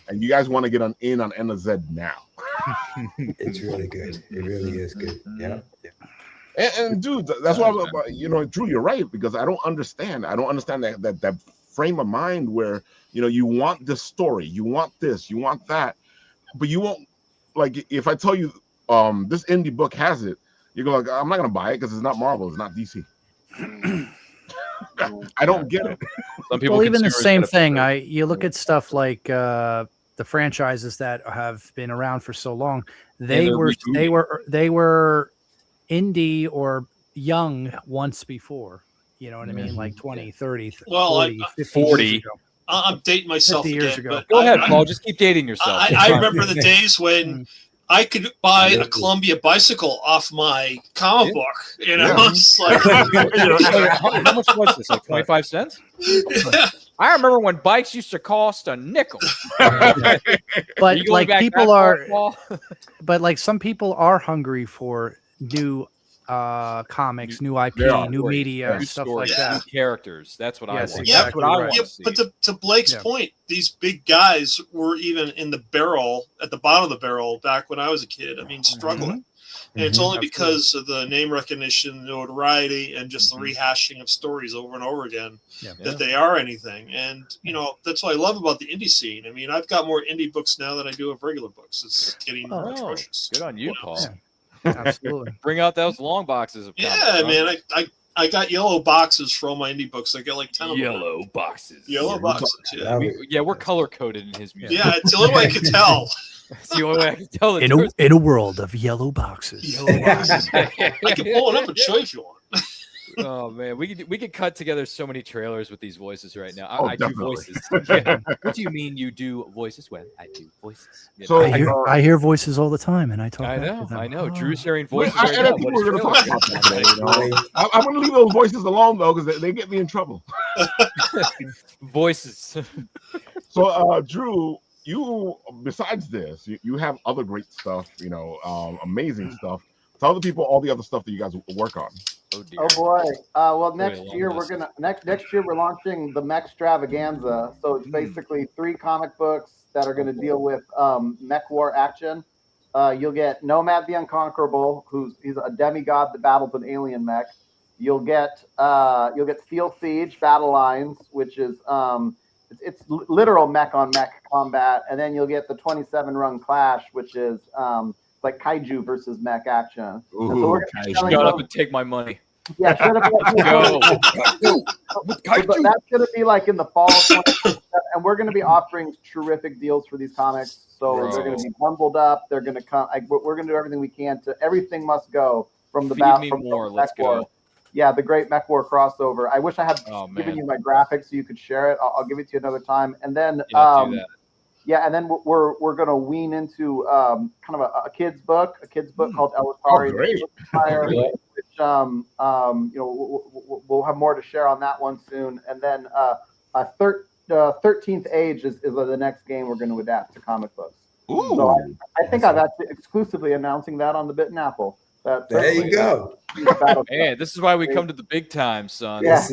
A: And you guys want to get in on End of Zed now.
E: It's really good. It really is good. Yeah.
A: And dude, that's why you know, Drew, you're right, because I don't understand that frame of mind where, you know, you want this story, you want this, you want that, but you won't, like, if I tell you this indie book has it, you go like, I'm not gonna buy it because it's not Marvel, it's not DC. I don't get it.
D: Some people, well, even the same thing. You look at stuff like the franchises that have been around for so long. They were indie or young once before. You know what I mean? Like 20, 30, 40, 50
B: I'm dating myself again. But
C: go ahead, Paul. Just keep dating yourself.
B: I remember the days when I could buy a Columbia bicycle off my comic book. You know, it's like,
C: how much was this? Like 25 cents? Yeah. I remember when bikes used to cost a nickel.
D: But like people are, but like some people are hungry for new comics, new IP, new media, stuff like that.
C: New characters. That's what I want.
B: Exactly. That's what I want to see. But to Blake's point, these big guys were even in the barrel, at the bottom of the barrel, back when I was a kid. I mean, struggling. And it's only because of the name recognition, notoriety, and just the rehashing of stories over and over again that they are anything. And, you know, that's what I love about the indie scene. I mean, I've got more indie books now than I do of regular books. It's getting atrocious.
C: Good on you, Paul.
D: Yeah. Absolutely.
C: Bring out those long boxes of comics.
B: Yeah, man. I got yellow boxes for all my indie books. I got like 10 of them.
C: Yellow boxes.
B: Yellow boxes, yeah.
C: We're color-coded in his music.
B: Yeah, it's the only way I can tell.
C: It's the only way I can tell.
D: In a world of yellow boxes.
B: Yellow boxes. I can pull it up and show you if you want.
C: Oh man, we could cut together so many trailers with these voices right now. I do voices. Yeah. What do you mean you do voices? Well, I do voices. You know?
D: So I hear voices all the time, and I talk.
C: I know. Drew's hearing voices.
A: I'm going to leave those voices alone though, because they get me in trouble.
C: Voices.
A: So, Drew, you besides this, you have other great stuff. You know, amazing stuff. Tell the people all the other stuff that you guys work on.
F: Oh boy! Well, next year we're launching the Mech Extravaganza. So it's basically 3 comic books that are going to deal with mech war action. You'll get Nomad the Unconquerable, he's a demigod that battles an alien mech. You'll get Steel Siege Battle Lines, which is it's literal mech on mech combat, and then you'll get the 27 Rung Clash, which is It's like kaiju versus mech action. And
A: Ooh,
F: so we're gonna be selling
C: Shut up
F: those.
C: and take my money.
F: Yeah, shut up.
C: Go.
F: But that's going to be like in the fall, and we're going to be offering terrific deals for these comics. So they're going to be bundled up. They're going to come. We're going to do everything we can to. Everything must go from the
C: Let's go.
F: Yeah, the Great Mech War crossover. I wish I had given you my graphics so you could share it. I'll give it to you another time. And then, and then we're going to wean into kind of a kid's book called Elitari. Which we'll have more to share on that one soon. And then 13th Age is the next game we're going to adapt to comic books.
A: Ooh.
F: So I think I'm actually exclusively announcing that on the Bitten Apple.
E: There you go.
C: Hey, this is why we come to the big time, son.
F: Yeah.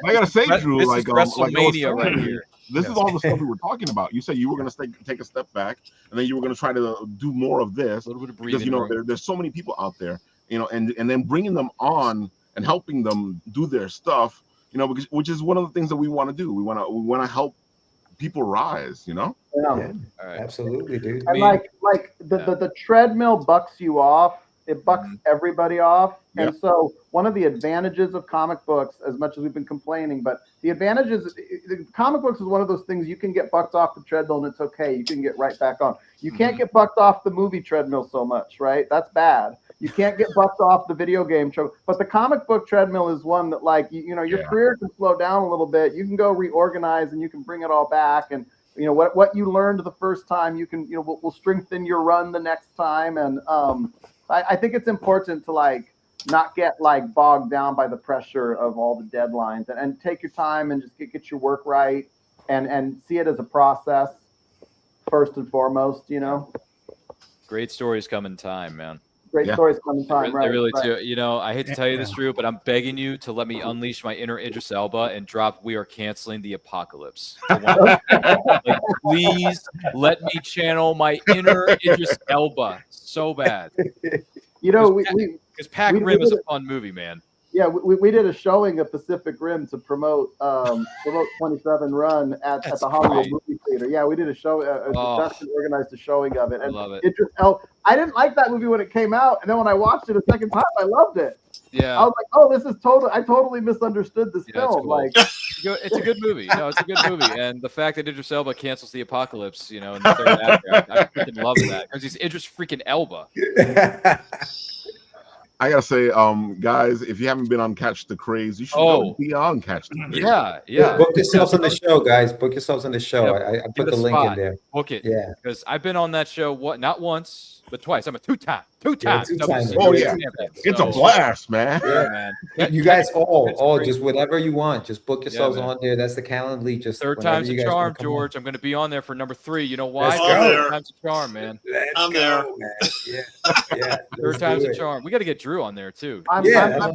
A: I gotta say, Drew,
C: this
A: like
C: is WrestleMania right here.
A: This is all the stuff we were talking about. You said you were going to take a step back, and then you were going to try to do more of this.
C: A little bit of breathing.
A: Because there's so many people out there, and then bringing them on and helping them do their stuff, which is one of the things that we want to do. We want to help people rise.
E: Yeah.
C: All right.
E: Absolutely, dude.
F: And the treadmill bucks you off. It bucks everybody off. And so one of the advantages of comic books, as much as we've been complaining, but the advantages, comic books is one of those things you can get bucked off the treadmill and it's okay. You can get right back on. You can't get bucked off the movie treadmill so much, right? That's bad. You can't get bucked off the video game treadmill. But the comic book treadmill is one that, like, your career can slow down a little bit. You can go reorganize and you can bring it all back. And, what you learned the first time, you can, will strengthen your run the next time. And, I think it's important to not get bogged down by the pressure of all the deadlines and take your time and just get your work right and see it as a process first and foremost,
C: Great stories come in time, man.
F: Great stories come in time, right?
C: They really do. I hate to tell you this, Drew, but I'm begging you to let me unleash my inner Idris Elba and drop "We Are Canceling the Apocalypse." Please let me channel my inner Idris Elba so bad. Because Pac Rim is a fun movie, man.
F: Yeah, we did a showing of Pacific Rim to promote 27 Run at the Hollywood Movie Theater. Yeah, we did a show. Dustin organized a showing of it. And I love it. I didn't like that movie when it came out, and then when I watched it a second time, I loved it.
C: Yeah,
F: I was like, "Oh, this is total." I totally misunderstood this film.
C: Cool. It's a good movie. It's a good movie, and the fact that Idris Elba cancels the apocalypse, in the third act, I freaking love that because he's Idris freaking Elba.
A: I gotta say, guys, if you haven't been on Catch the Craze, you should go be on Catch the Craze.
C: Yeah.
E: Book yourselves on the show, guys. Book yourselves on the show. I put the link in there.
C: Book it.
E: Yeah.
C: Because I've been on that show, not once, but twice. I'm a two-time.
A: Oh, yeah. It's a blast, man.
E: Yeah, man. You guys all just whatever you want. Just book yourselves on there. That's the Calendly. Just
C: third time's a charm, George. I'm going to be on there for number 3. You know why?
B: Third
C: time's a charm, man.
B: I'm there.
E: Yeah.
C: Third time's a charm. We got to get Drew on there, too.
E: I'm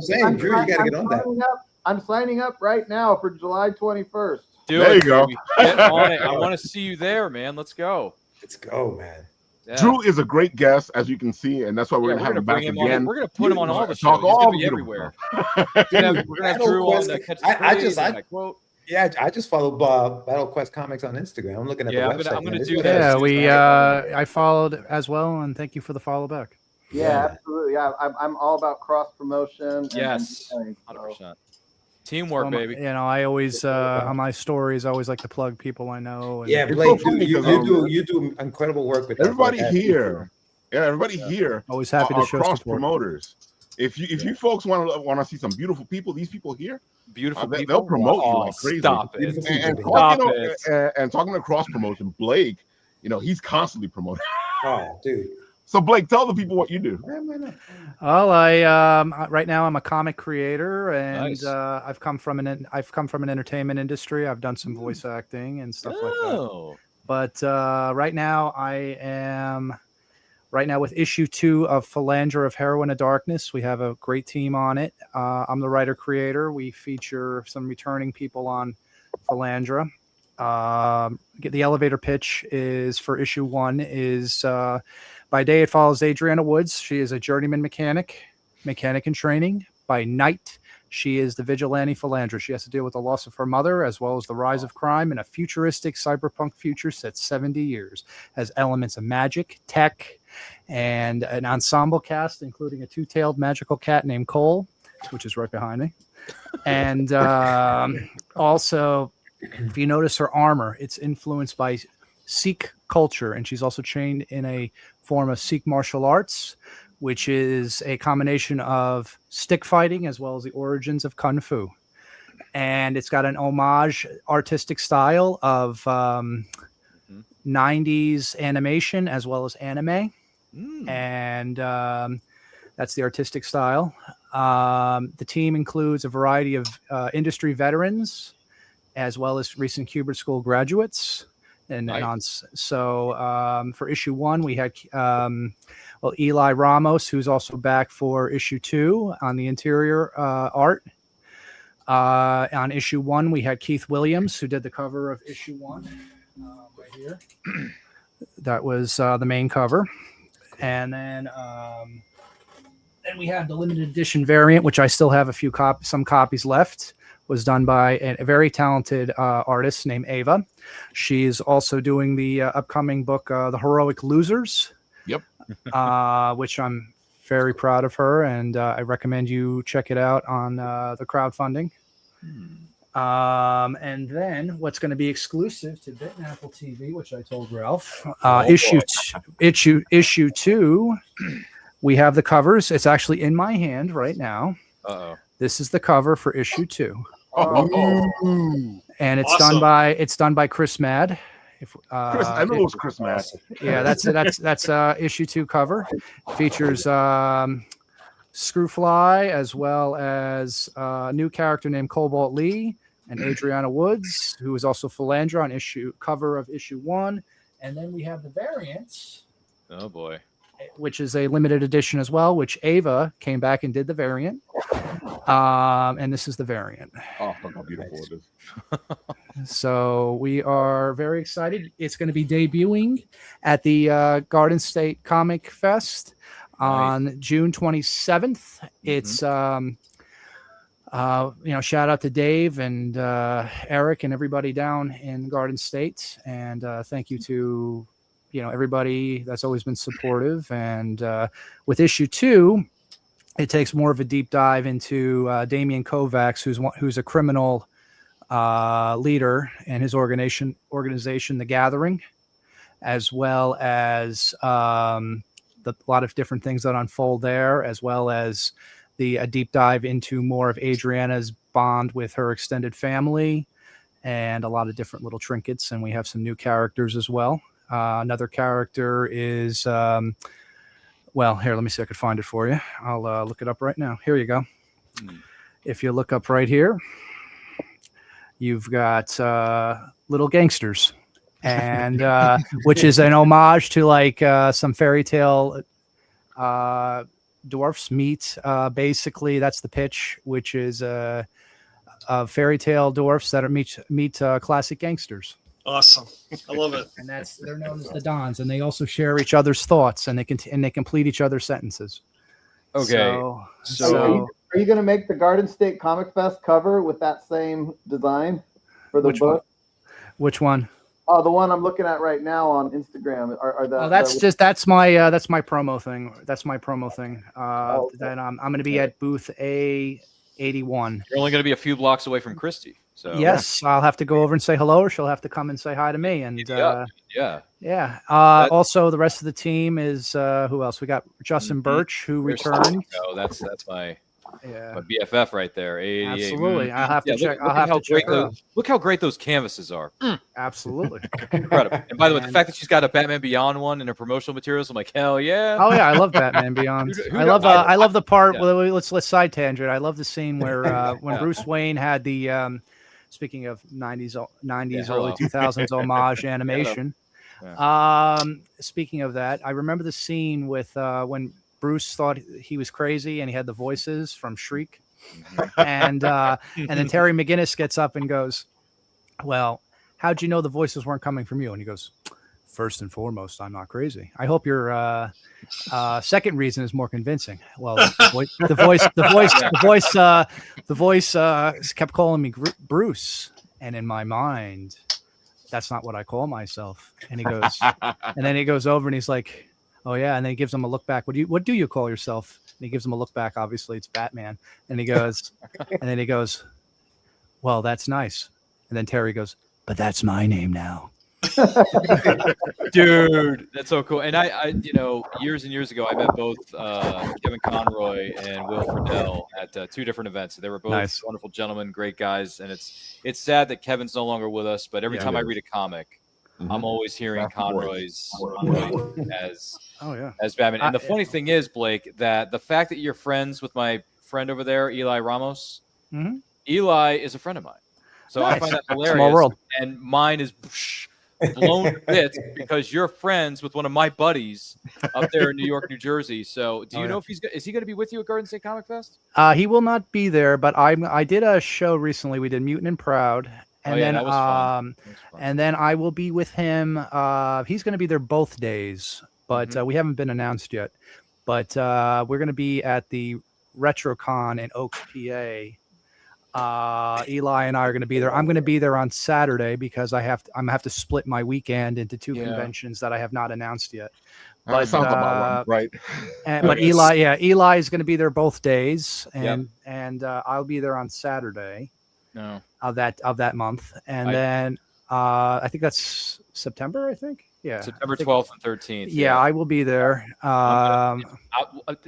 E: saying. Drew, you got to get on that.
F: I'm signing up right now for July 21st.
A: There you go.
C: Get on it. I want to see you there, man. Let's go.
E: Let's go, man.
A: Yeah. Drew is a great guest, as you can see, and that's why we're going to have him back again.
C: We're going to put him on all the shows. He's going to be everywhere. We're going to have Drew on that Catch the Craze.
E: I just follow Battlequestcomics on Instagram. I'm looking at the website.
C: I'm going to do that.
D: Yeah, I followed as well, and thank you for the follow back.
F: Yeah, absolutely. Yeah, I'm all about cross promotion.
C: Yes, 100%. Teamwork, baby.
D: I always on my stories, I always like to plug people I know. And
E: Blake, you do incredible work with
A: everybody here. Yeah, everybody here.
D: Always happy to show
A: cross
D: support.
A: Promoters. If you folks want to see some beautiful people, these people here,
C: beautiful people,
A: they'll promote you like crazy.
C: Stop it!
A: And talking to cross promotion, Blake, he's constantly promoting.
E: Oh, dude.
A: So Blake, tell the people what you do.
D: Well, I right now I'm a comic creator, and
C: nice.
D: I've come from an entertainment industry. I've done some voice acting and stuff like that. But right now I am with issue 2 of Felandra of Heroine of Darkness. We have a great team on it. I'm the writer creator. We feature some returning people on Felandra. The elevator pitch is for issue 1 is. By day, it follows Adriana Woods. She is a journeyman mechanic in training. By night, She is the vigilante Felandra. She has to deal with the loss of her mother, as well as the rise of crime in a futuristic cyberpunk future set 70 years. Has elements of magic, tech, and an ensemble cast, including a two-tailed magical cat named Cole, which is right behind me. And also, if you notice her armor, it's influenced by Sikh culture, and she's also trained in a form of Sikh martial arts, which is a combination of stick fighting as well as the origins of Kung Fu. And it's got an homage artistic style of 90s animation as well as anime. And that's the artistic style. The team includes a variety of industry veterans as well as recent Hubert School graduates. So for issue 1, we had Eli Ramos, who's also back for issue 2 on the interior art. On issue 1, we had Keith Williams, who did the cover of issue 1 right here. That was the main cover. And then we had the limited edition variant, which I still have some copies left. Was done by a very talented artist named Ava. She's also doing the upcoming book, The Heroic Losers.
A: Yep.
D: Which I'm very proud of her, and I recommend you check it out on the crowdfunding. And then what's going to be exclusive to Bit and Apple TV, which I told Ralph, issue 2, we have the covers. It's actually in my hand right now.
C: Uh-oh.
D: This is the cover for issue 2. And it's
B: Awesome.
D: done by Chris Mad.
A: Chris, I know it was Chris Mad.
D: Yeah, that's issue 2 cover. Features Screwfly as well as a new character named Cobalt Lee and Adriana Woods, who is also Felandra on cover of issue 1. And then we have the variants.
C: Oh boy.
D: Which is a limited edition as well, which Ava came back and did the variant. And this is the variant.
A: Oh, look how beautiful it is.
D: So we are very excited. It's going to be debuting at the Garden State ComicFest on June 27th. It's, shout out to Dave and Eric and everybody down in Garden State. And thank you to everybody that's always been supportive. And with issue 2, it takes more of a deep dive into Damian Kovacs, who's a criminal leader in his organization, The Gathering, as well as a lot of different things that unfold there, as well as a deep dive into more of Adriana's bond with her extended family and a lot of different little trinkets. And we have some new characters as well. Another character is, here, let me see if I could find it for you. I'll look it up right now. Here you go. If you look up right here, you've got Little Gangsters, and which is an homage to some fairy tale dwarfs meet. Basically, that's the pitch, which is fairy tale dwarfs that meet classic gangsters.
B: Awesome. I love it.
D: And they're known as the Dons, and they also share each other's thoughts, and they complete each other's sentences.
C: Okay.
F: So are you going to make the Garden State Comic Fest cover with that same design for the book?
D: Which one?
F: Oh, the one I'm looking at right now on Instagram.
D: That's my promo thing. That's my promo thing. That I'm going to be at booth A81.
C: You're only going to be a few blocks away from Christy. So
D: yes, I'll have to go over and say hello, or she'll have to come and say hi to me. And also the rest of the team is who else? We got Justin Birch, who returned.
C: Oh, that's my BFF right there.
D: Absolutely. I'll have to check. I'll have to check.
C: Look how great those canvases are.
D: Absolutely.
C: Incredible. And by the way, the fact that she's got a Batman Beyond one in her promotional materials, I'm like, hell yeah.
D: Oh yeah, I love Batman Beyond. I love the part. Yeah. Let's side tangent. I love the scene where when Bruce Wayne had the speaking of 90s early 2000s homage animation. Speaking of that, I remember the scene with when Bruce thought he was crazy and he had the voices from Shriek. And then Terry McGinnis gets up and goes, "Well, how'd you know the voices weren't coming from you?" And he goes, first and foremost, I'm not crazy. I hope your second reason is more convincing. Well, the voice kept calling me Bruce, and in my mind, that's not what I call myself. And he goes, and then he goes over and he's like, oh yeah, and then he gives him a look back. What do you call yourself? And he gives him a look back. Obviously, it's Batman. And he goes, and then he goes, well, that's nice. And then Terry goes, but that's my name now.
C: Dude, that's so cool. And I years and years ago, I met both Kevin Conroy and Will Friedle at two different events. They were both wonderful gentlemen, great guys. And it's sad that Kevin's no longer with us, but every time I read a comic, I'm always hearing Conroy's voice as Batman. And the funny thing is, Blake, that the fact that you're friends with my friend over there, Eli Ramos, Eli is a friend of mine. So I find that hilarious.
D: Small world.
C: And mine is blown to bits because you're friends with one of my buddies up there in New York, New Jersey. So do you know if is he going to be with you at Garden State ComicFest?
D: He will not be there, but I did a show recently. We did Mutant and Proud. And then I will be with him. He's going to be there both days, but we haven't been announced yet. But we're going to be at the RetroCon in Oaks, PA. Eli and I are going to be there. I'm going to be there on Saturday because I'm have to split my weekend into two conventions that I have not announced yet. But
A: sounds about right.
D: But Eli is going to be there both days, and I'll be there on Saturday. Of that month, and then I think that's September. I think
C: September 12th and 13th.
D: Yeah, I will be there.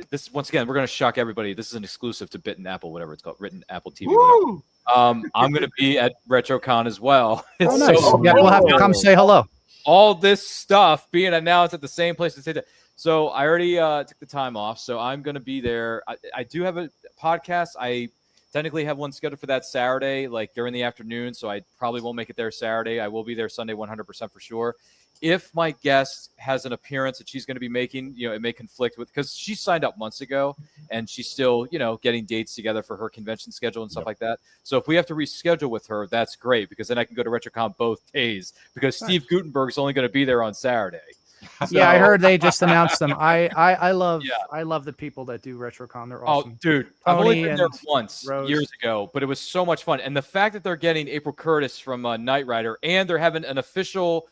C: This once again, we're going to shock everybody. This is an exclusive to Bitten Apple, whatever it's called, Written Apple TV. I'm going to be at RetroCon as well.
D: Oh, nice. We'll have to come say hello.
C: All this stuff being announced at the same place to say that. So I already took the time off, so I'm going to be there. I do have a podcast. I technically have one scheduled for that Saturday, like during the afternoon, so I probably won't make it there Saturday. I will be there Sunday 100% for sure. If my guest has an appearance that she's going to be making, it may conflict with, because she signed up months ago and she's still, getting dates together for her convention schedule and stuff like that. So if we have to reschedule with her, that's great, because then I can go to RetroCon both days, because Steve Gutenberg's only going to be there on Saturday.
D: So, I heard they just announced them. I love the people that do RetroCon. They're awesome.
C: Oh, dude, I've only been there once years ago, but it was so much fun. And the fact that they're getting April Curtis from Knight Rider, and they're having an official,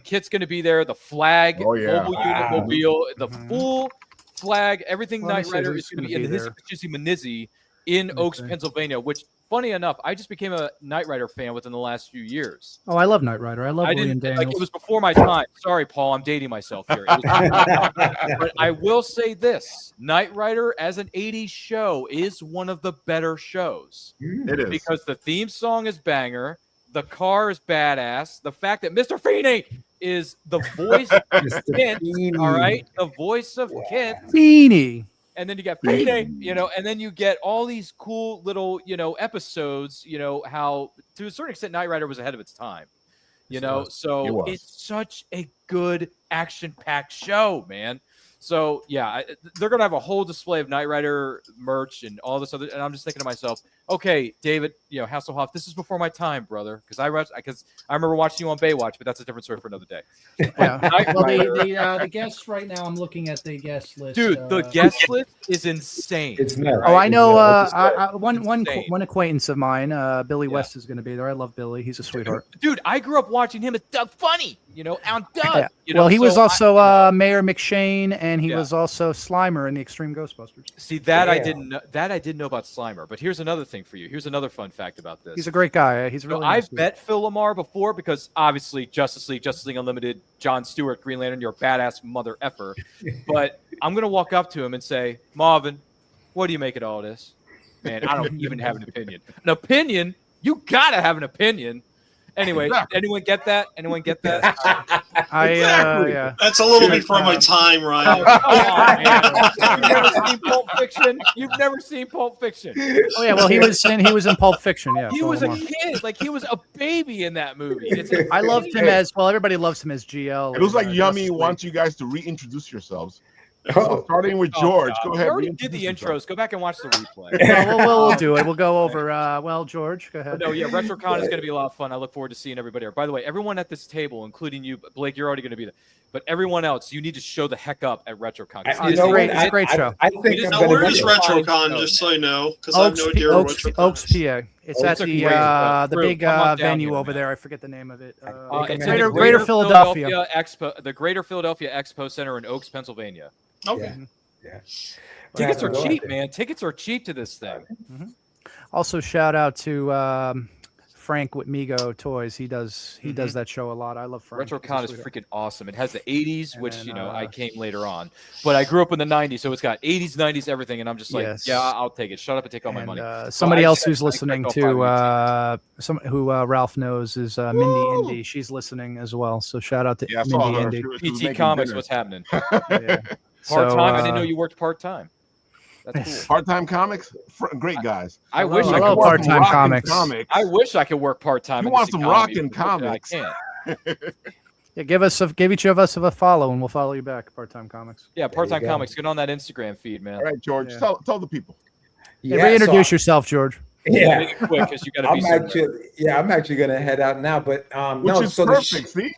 C: Kit's going to be there, the flag, mobile unit mobile, the full flag, everything Knight Rider is going to be in his Manizzi in Oaks, Pennsylvania, which, funny enough, I just became a Knight Rider fan within the last few years.
D: Oh, I love Knight Rider. I love William Daniels.
C: It was before my time. Sorry, Paul, I'm dating myself here. But I will say this. Knight Rider as an 80s show is one of the better shows.
A: It is.
C: Because the theme song is banger. The car is badass. The fact that Mr. Feeney is the voice of Kent, all right? The voice of Kent.
D: Feeney.
C: And then you get Payday, and then you get all these cool little, episodes, how to a certain extent Knight Rider was ahead of its time, so it's such a good action-packed show, man. So yeah, they're going to have a whole display of Knight Rider merch and all this other, and I'm just thinking to myself, okay, David, Hasselhoff, this is before my time, brother, because I remember watching you on Baywatch, but that's a different story for another day.
D: Yeah. The guests right now, I'm looking at the guest list.
C: Dude, the guest list is insane.
E: It's not.
D: Oh, I know. One acquaintance of mine, Billy West, is going to be there. I love Billy. He's a sweetheart.
C: Dude, I grew up watching him as Doug Funny. On Doug.
D: Well, he was also Mayor McShane, and he was also Slimer in the Extreme Ghostbusters.
C: See, that I didn't know. That I didn't know about Slimer. But here's another thing for you. Here's another fun fact about this.
D: He's a great guy. He's really.
C: I've met Phil Lamar before, because obviously Justice League Unlimited, John Stewart, Green Lantern, you're a badass mother effer. But I'm gonna walk up to him and say, Marvin, what do you make of all this? Man, I don't even have an opinion. An opinion? You gotta have an opinion. Anyway, anyone get that?
D: Yeah.
B: That's a little before my time, Ryan.
C: Oh, come on, man. You've never seen Pulp Fiction.
D: Oh yeah, well he was in Pulp Fiction. Yeah,
C: he was a kid, he was a baby in that movie.
D: I loved him as well. Everybody loves him as GL.
A: It was like Yummy wants you guys to reintroduce yourselves. So starting with George. Go
C: We
A: ahead.
C: already did the intros. Go back and watch the replay.
D: We'll do it. We'll go over. Well, George, go ahead.
C: No, yeah, RetroCon is going to be a lot of fun. I look forward to seeing everybody there. By the way, everyone at this table, including you, Blake, you're already going to be there. But everyone else, you need to show the heck up at RetroCon.
D: It's a great show.
E: I think
B: Now, where is RetroCon? Just so I know, because I have no idea where RetroCon is.
D: Oaks, PA. It's at the big venue over there. I forget the name of it.
C: It's
D: Greater Philadelphia
C: Expo, the Greater Philadelphia Expo Center in Oaks, Pennsylvania.
B: Okay.
E: Yeah.
C: Tickets are cheap, man. Tickets are cheap to this thing.
D: Mm-hmm. Also, shout out to Frank with Migo Toys. He does that show a lot. I love Frank.
C: RetroCon is freaking awesome. It has the 80s, which I came later on, but I grew up in the 90s, so it's got 80s, 90s, everything, and I'm just like, yeah, I'll take it. Shut up and take all my money.
D: Somebody else who's listening to who Ralph knows is Mindy Indy. She's listening as well. So shout out to Mindy Indy.
C: PT Comics, what's happening?
D: Yeah.
C: Part-time? I didn't know you worked part-time. That's cool.
A: Part-time comics, great guys.
C: I wish
D: I
C: could
D: love part-time comics.
C: I wish I could work part-time.
A: You want some rockin' comics?
C: I can't.
D: Yeah, give each of us a follow, and we'll follow you back. Part-time comics.
C: Yeah, part-time comics. Get on that Instagram feed, man.
A: All right, George.
D: Yeah.
A: Tell the people.
D: Yeah, reintroduce yourself, George.
E: Yeah,
C: make it quick because you got to be.
E: I'm actually gonna head out now, but
A: which is perfect. See,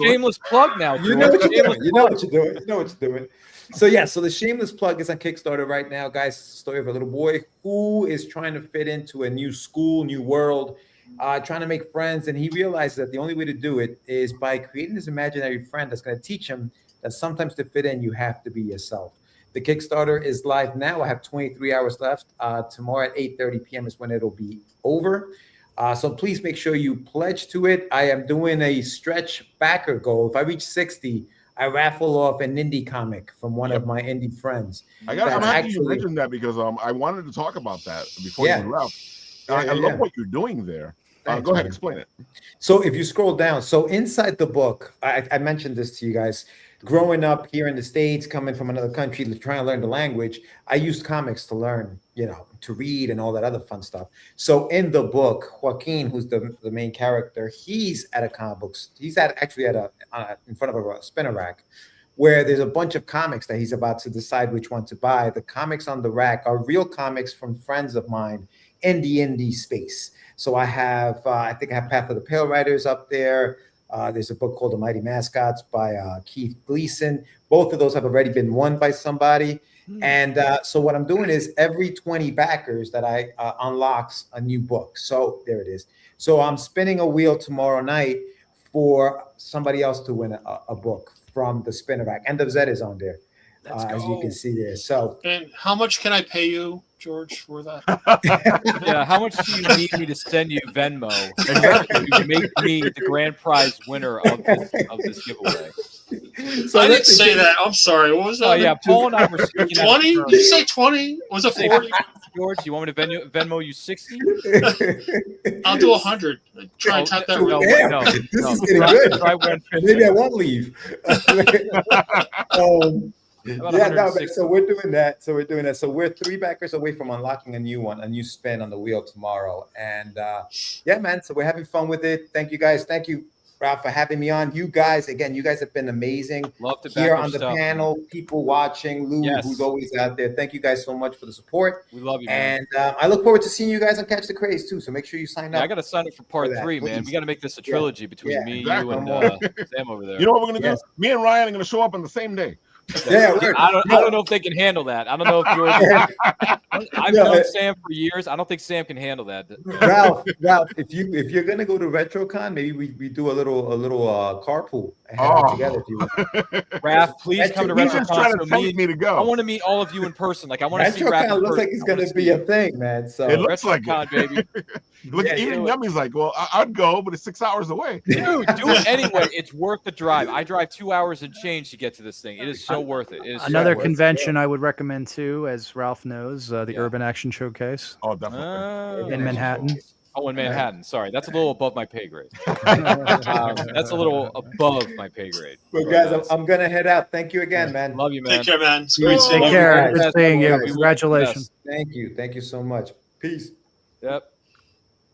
C: Shameless plug now.
E: You know what you're doing. You know what you're doing. So the Shameless Plug is on Kickstarter right now, guys. It's the story of a little boy who is trying to fit into a new school, new world, trying to make friends, and he realizes that the only way to do it is by creating this imaginary friend that's going to teach him that sometimes to fit in, you have to be yourself. The Kickstarter is live now. I have 23 hours left. Tomorrow at 8:30 p.m. is when it'll be over. So please make sure you pledge to it. I am doing a stretch backer goal. If I reach 60, I raffle off an indie comic from one of my indie friends.
A: I'm happy you mentioned that because I wanted to talk about that before you left. I love what you're doing there. Thanks, go ahead, explain it.
E: So if you scroll down, so inside the book, I mentioned this to you guys. Growing up here in the States, coming from another country, trying to learn the language, I used comics to learn, to read and all that other fun stuff. So in the book, Joaquin, who's the main character, he's at a comic books. He's actually in front of a spinner rack where there's a bunch of comics that he's about to decide which one to buy. The comics on the rack are real comics from friends of mine in the indie space. So I have, I think I have Path of the Pale Riders up there. There's a book called The Mighty Mascots by Keith Gleason. Both of those have already been won by somebody. And so what I'm doing is every 20 backers that I unlocks a new book. So there it is. So I'm spinning a wheel tomorrow night for somebody else to win a book from the spinner rack. End of Z is on there, as you can see there. So,
B: and how much can I pay you, George, for that?
C: Yeah, how much do you need me to send you Venmo to make me the grand prize winner of this giveaway?
E: So
B: I didn't say that. I'm sorry. What was that?
C: Oh yeah, Paul and I were speaking.
B: 20? Did you say 20? Was it 40?
C: George, you want me to Venmo you 60?
B: I'll do 100. Try and type that.
E: No, this is getting good. Maybe I won't leave. So we're doing that. So we're 3 backers away from unlocking a new spin on the wheel tomorrow. And man. So we're having fun with it. Thank you guys. Thank you, Ralph, for having me on. You guys have been amazing.
C: Love to
E: here on the panel, people watching, Lou, who's always out there. Thank you guys so much for the support.
C: We love you, man.
E: And I look forward to seeing you guys on Catch the Craze too. So make sure you sign up.
C: I got to sign up for part 3, man. We got to make this a trilogy between me, you, and Sam over there.
A: You know what we're gonna do? Me and Ryan are gonna show up on the same day.
E: Yeah,
C: I don't know if they can handle that. I don't know if George. I've known Sam for years. I don't think Sam can handle that.
E: Ralph, if you're gonna go to RetroCon, maybe we do a little carpool and head out together. If you want.
C: Ralph, please come to RetroCon.
A: Trying to tempt me to go.
C: I want to meet all of you in person. Like I want to see Ralph.
E: RetroCon looks like it's gonna be a thing, man. So
A: it looks like
C: it, baby.
A: Look, even Yummy's like, well, I'd go, but it's 6 hours away.
C: Dude, do it anyway. It's worth the drive. I drive 2 hours and change to get to this thing. It is so worth it.
D: Another convention I would recommend too, as Ralph knows, the Urban Action Showcase.
A: Oh, definitely.
D: In Manhattan.
C: Oh, in Manhattan. Sorry, that's a little above my pay grade. That's a little above my pay grade.
E: Well, guys, I'm gonna head out. Thank you again, man.
C: Love you, man.
B: Take care, man.
D: Take care. Good seeing you. Congratulations.
E: Thank you. Thank you so much. Peace.
C: Yep.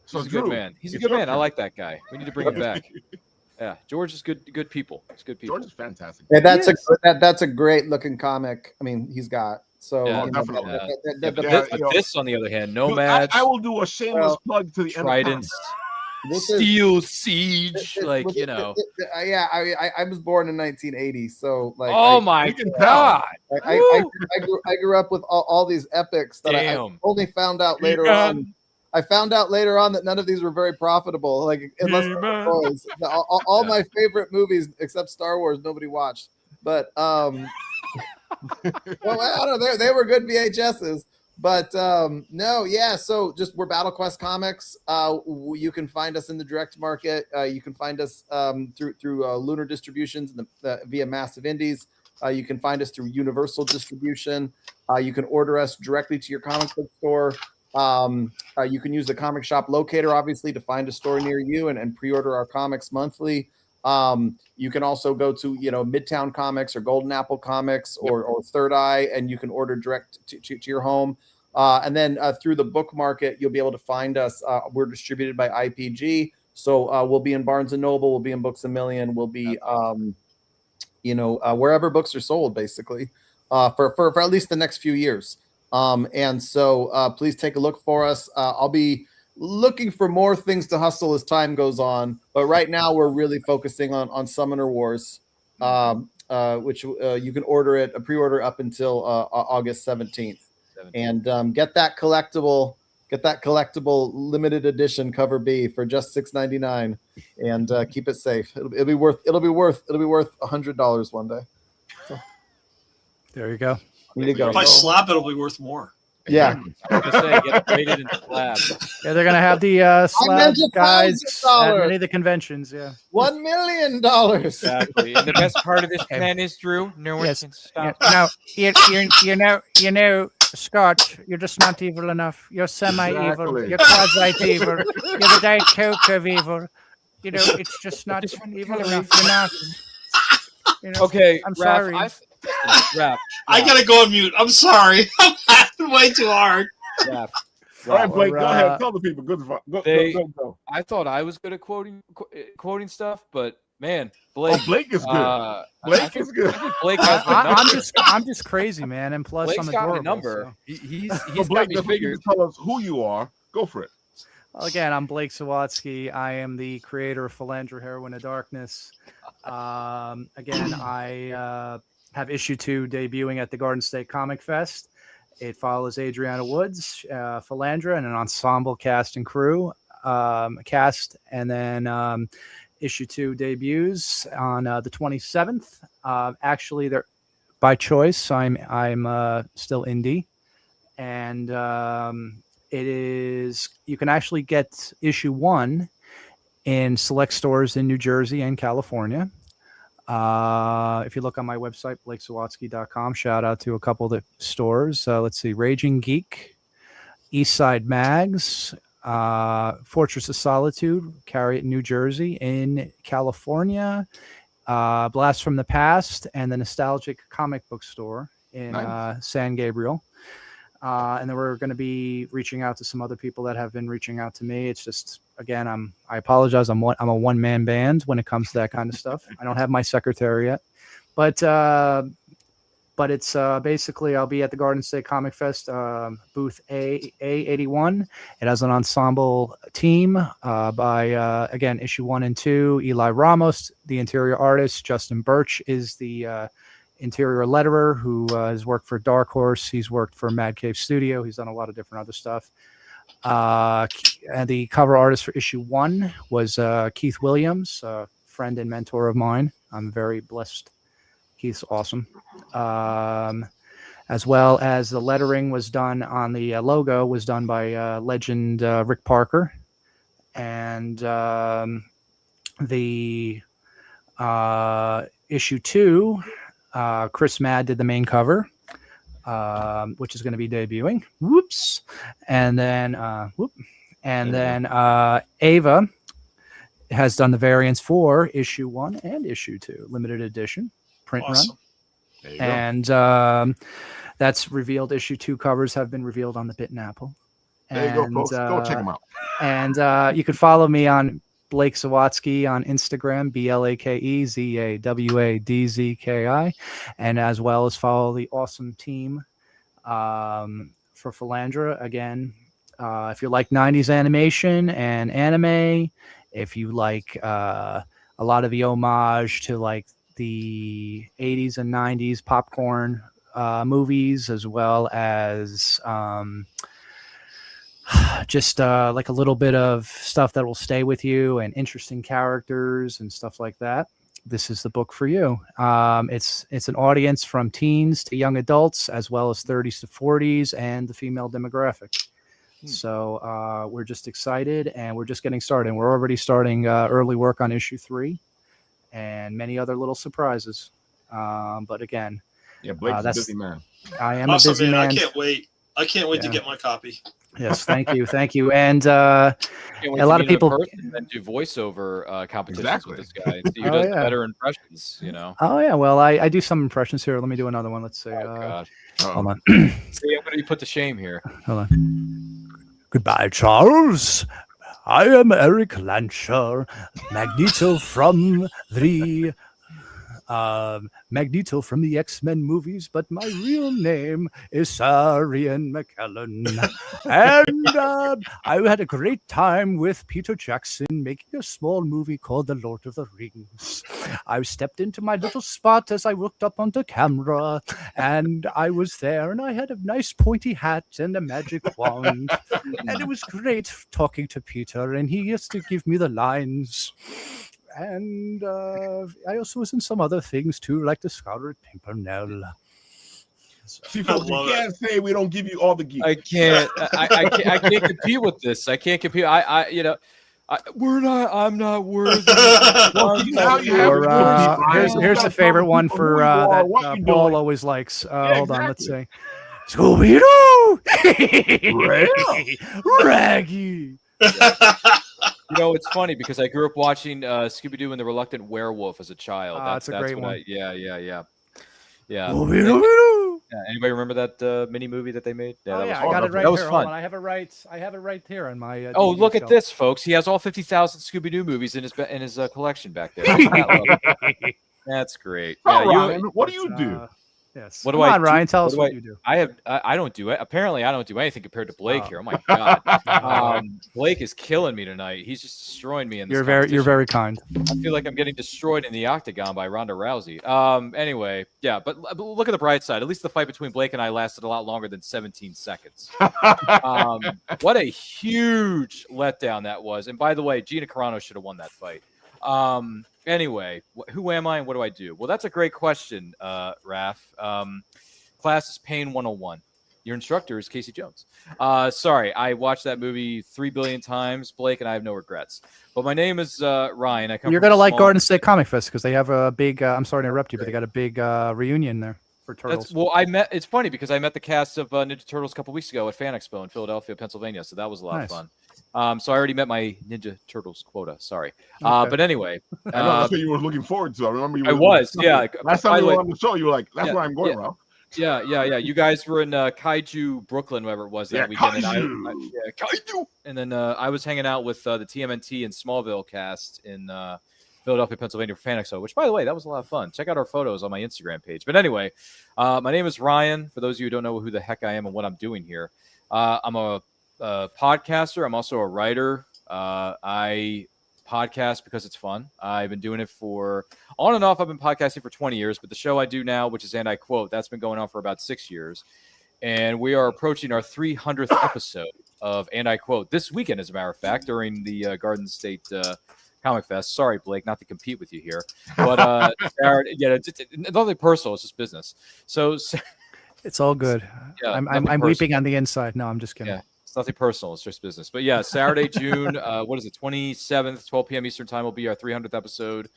A: So
C: He's a good man. He's a good man. I like that guy. We need to bring him back. Yeah, George is good people. It's good people.
A: George is fantastic.
G: Yeah, that's a great looking comic. I mean, he's got so
C: Yeah,
A: definitely.
C: But this, on the other hand, Nomads.
A: I will do a shameless plug to the
C: Tridents,
G: This is
C: Steel Siege, like
G: yeah, I was born in 1980, so like.
C: Oh my God!
G: I grew up with all these epics that I only found out later on. I found out later on that none of these were very profitable. Like unless all my favorite movies except Star Wars, nobody watched. But well, I don't know. They were good VHSs. But no, yeah. So just we're Battlequest Comics. You can find us in the direct market. You can find us through Lunar Distributions via Massive Indies. You can find us through Universal Distribution. You can order us directly to your comic book store. You can use the comic shop locator, obviously, to find a store near you and pre-order our comics monthly. You can also go to Midtown Comics or Golden Apple Comics or Third Eye, and you can order direct to your home. And then through the book market, you'll be able to find us. We're distributed by IPG, so we'll be in Barnes and Noble, we'll be in Books A Million, we'll be wherever books are sold, basically, for at least the next few years. And so please take a look for us. I'll be looking for more things to hustle as time goes on, but right now we're really focusing on Summoner Wars, which you can order it a pre-order up until August 17th. And get that collectible limited edition cover B for just $6.99 and keep it safe. It'll be worth $100 one day. So,
D: there you go.
B: If I slap it, it'll be worth more.
G: Yeah.
C: I was gonna say, get graded into slab.
D: Yeah, they're gonna have the slab guys at many of the conventions. Yeah,
G: $1 million.
C: Exactly. And the best part of this plan is, Drew, no one can stop.
H: You know, Scott, you're just not evil enough. You're semi-evil.
A: Exactly.
H: You're quasi-evil. You're the Diet Coke of evil. You know, it's just not evil enough. You're not.
C: Okay,
H: I'm sorry.
C: Raph,
B: I gotta go on mute. I'm sorry. I'm laughing way too hard.
A: All right, Blake, go ahead. Tell the people. Go.
C: I thought I was good at quoting stuff, but man, Blake.
A: Blake is good. Blake is good.
C: Blake has the number.
D: I'm just crazy, man. And plus,
C: Blake's
D: I'm
C: got
D: adorable.
C: the number.
D: So.
C: He's
A: Blake,
C: got me figured.
A: tell us who you are. Go for it.
D: Well, again, I'm Blake Zawadzki. I am the creator of Felandra, Heroine of Darkness. Again, I have issue 2 debuting at the Garden State ComicFest. It follows Adriana Woods, Felandra, and an ensemble cast and crew and then issue 2 debuts on the 27th. Actually, they're by choice. I'm still indie, and it is. You can actually get issue 1 in select stores in New Jersey and California. If you look on my website, BlakeZawadzki.com, shout out to a couple of the stores. Let's see, Raging Geek, Eastside Mags, Fortress of Solitude, carry it in New Jersey, in California, Blast from the Past, and the Nostalgic Comic Book Store in San Gabriel. And then we're going to be reaching out to some other people that have been reaching out to me. It's just, again, I apologize. I'm a one-man band when it comes to that kind of stuff. I don't have my secretary yet, but it's basically I'll be at the Garden State ComicFest, booth A81. It has an ensemble team by again, issue 1 and 2. Eli Ramos, the interior artist. Justin Birch is the interior letterer who has worked for Dark Horse. He's worked for Mad Cave Studio. He's done a lot of different other stuff. And the cover artist for issue 1 was Keith Williams, a friend and mentor of mine. I'm very blessed. Keith's awesome. As well as the lettering was done on the logo was done by legend Rick Parker. And the issue 2, Chris Madd did the main cover, which is going to be debuting. Whoops. And then Ava has done the variants for issue 1 and issue 2, limited edition print run. And that's revealed. Issue 2 covers have been revealed on the Bit and Apple.
A: There you go, folks. Go check them out.
D: And you can follow me on Blake Zawadzki on Instagram, BlakeZawadzki, and as well as follow the awesome team for Felandra. Again, if you like 90s animation and anime, if you like a lot of the homage to like the 80s and 90s popcorn movies, as well as just like a little bit of stuff that will stay with you and interesting characters and stuff like that, this is the book for you. It's an audience from teens to young adults, as well as 30s to 40s and the female demographic. So we're just excited, and we're just getting started. We're already starting early work on issue 3 and many other little surprises. But again,
A: Blake's a busy man.
D: I am
B: awesome,
D: a busy man.
B: I can't wait. I can't wait to get my copy.
D: Yes, thank you. And a lot of people
C: and do voiceover competitions with this guy. See who does better impressions, you know.
D: Oh yeah, well I do some impressions here. Let me do another one. Let's see.
C: God.
D: Hold on.
C: See, I'm going to be put to shame here.
D: Hold on. Goodbye, Charles. I am Eric Lancher, Magneto from the X-Men movies, but my real name is Sir Ian McKellen. And I had a great time with Peter Jackson making a small movie called The Lord of the Rings. I stepped into my little spot as I looked up onto camera, and I was there, and I had a nice pointy hat and a magic wand. And it was great talking to Peter, and he used to give me the lines. And I also was in some other things too, like the Scarlet Pimpernel.
A: See, folks, you can't say we don't give you all the geeks.
C: I can't. I can't compete with this. I can't compete. I'm not worthy.
D: Here's a favorite one for that Paul always likes. Hold on, let's see. Scooby-Doo! Raggy!
C: You know, it's funny because I grew up watching Scooby-Doo and the Reluctant Werewolf as a child. That's a great one. Yeah. Anybody remember that mini movie that they made?
D: Yeah, that was I got it right here. Fun. I have it right here on my.
C: Oh, look at this, folks! He has all 50,000 Scooby-Doo movies in his collection back there. That's great.
A: Ryan, what do you do?
D: Yes.
C: What do I do?
D: Ryan, tell us what you do.
C: I don't do it. Apparently, I don't do anything compared to Blake here. Oh my God. Blake is killing me tonight. He's just destroying me in this
D: You're very kind.
C: I feel like I'm getting destroyed in the octagon by Ronda Rousey. Anyway, yeah, but look at the bright side. At least the fight between Blake and I lasted a lot longer than 17 seconds. What a huge letdown that was. And by the way, Gina Carano should have won that fight. Anyway, who am I and what do I do? Well, that's a great question, Raph. Class is Pain 101. Your instructor is Casey Jones. Sorry, I watched that movie 3 billion times, Blake, and I have no regrets. But my name is Ryan.
D: You're going to like Garden State ComicFest because they have a big, I'm sorry to interrupt you, but they got a big reunion there for Turtles.
C: It's funny because I met the cast of Ninja Turtles a couple weeks ago at Fan Expo in Philadelphia, Pennsylvania. So that was a lot of fun. So I already met my Ninja Turtles quota. Sorry. Okay. But anyway.
A: I know that's what you were looking forward to. I remember you were.
C: I was, yeah.
A: Last time you were on the show, you were like, that's where I'm going, Ralph.
C: Yeah. You guys were in Kaiju, Brooklyn, wherever it was that weekend.
A: Kaiju.
C: Kaiju. And then I was hanging out with the TMNT and Smallville cast in Philadelphia, Pennsylvania for Fan Expo, which, by the way, that was a lot of fun. Check out our photos on my Instagram page. But anyway, my name is Ryan. For those of you who don't know who the heck I am and what I'm doing here, I'm a podcaster. I'm also a writer. I podcast because it's fun. I've been doing it for on and off. I've been podcasting for 20 years, but the show I do now, which is And I Quote, that's been going on for about 6 years. And we are approaching our 300th episode of And I Quote this weekend, as a matter of fact, during the Garden State ComicFest. Sorry, Blake, not to compete with you here, but it's nothing personal. It's just business. So
D: it's all good.
C: Yeah,
D: I'm weeping on the inside. No, I'm just kidding.
C: Yeah. It's nothing personal. It's just business. But yeah, Saturday, June, 27th, 12 p.m. Eastern time will be our 300th episode.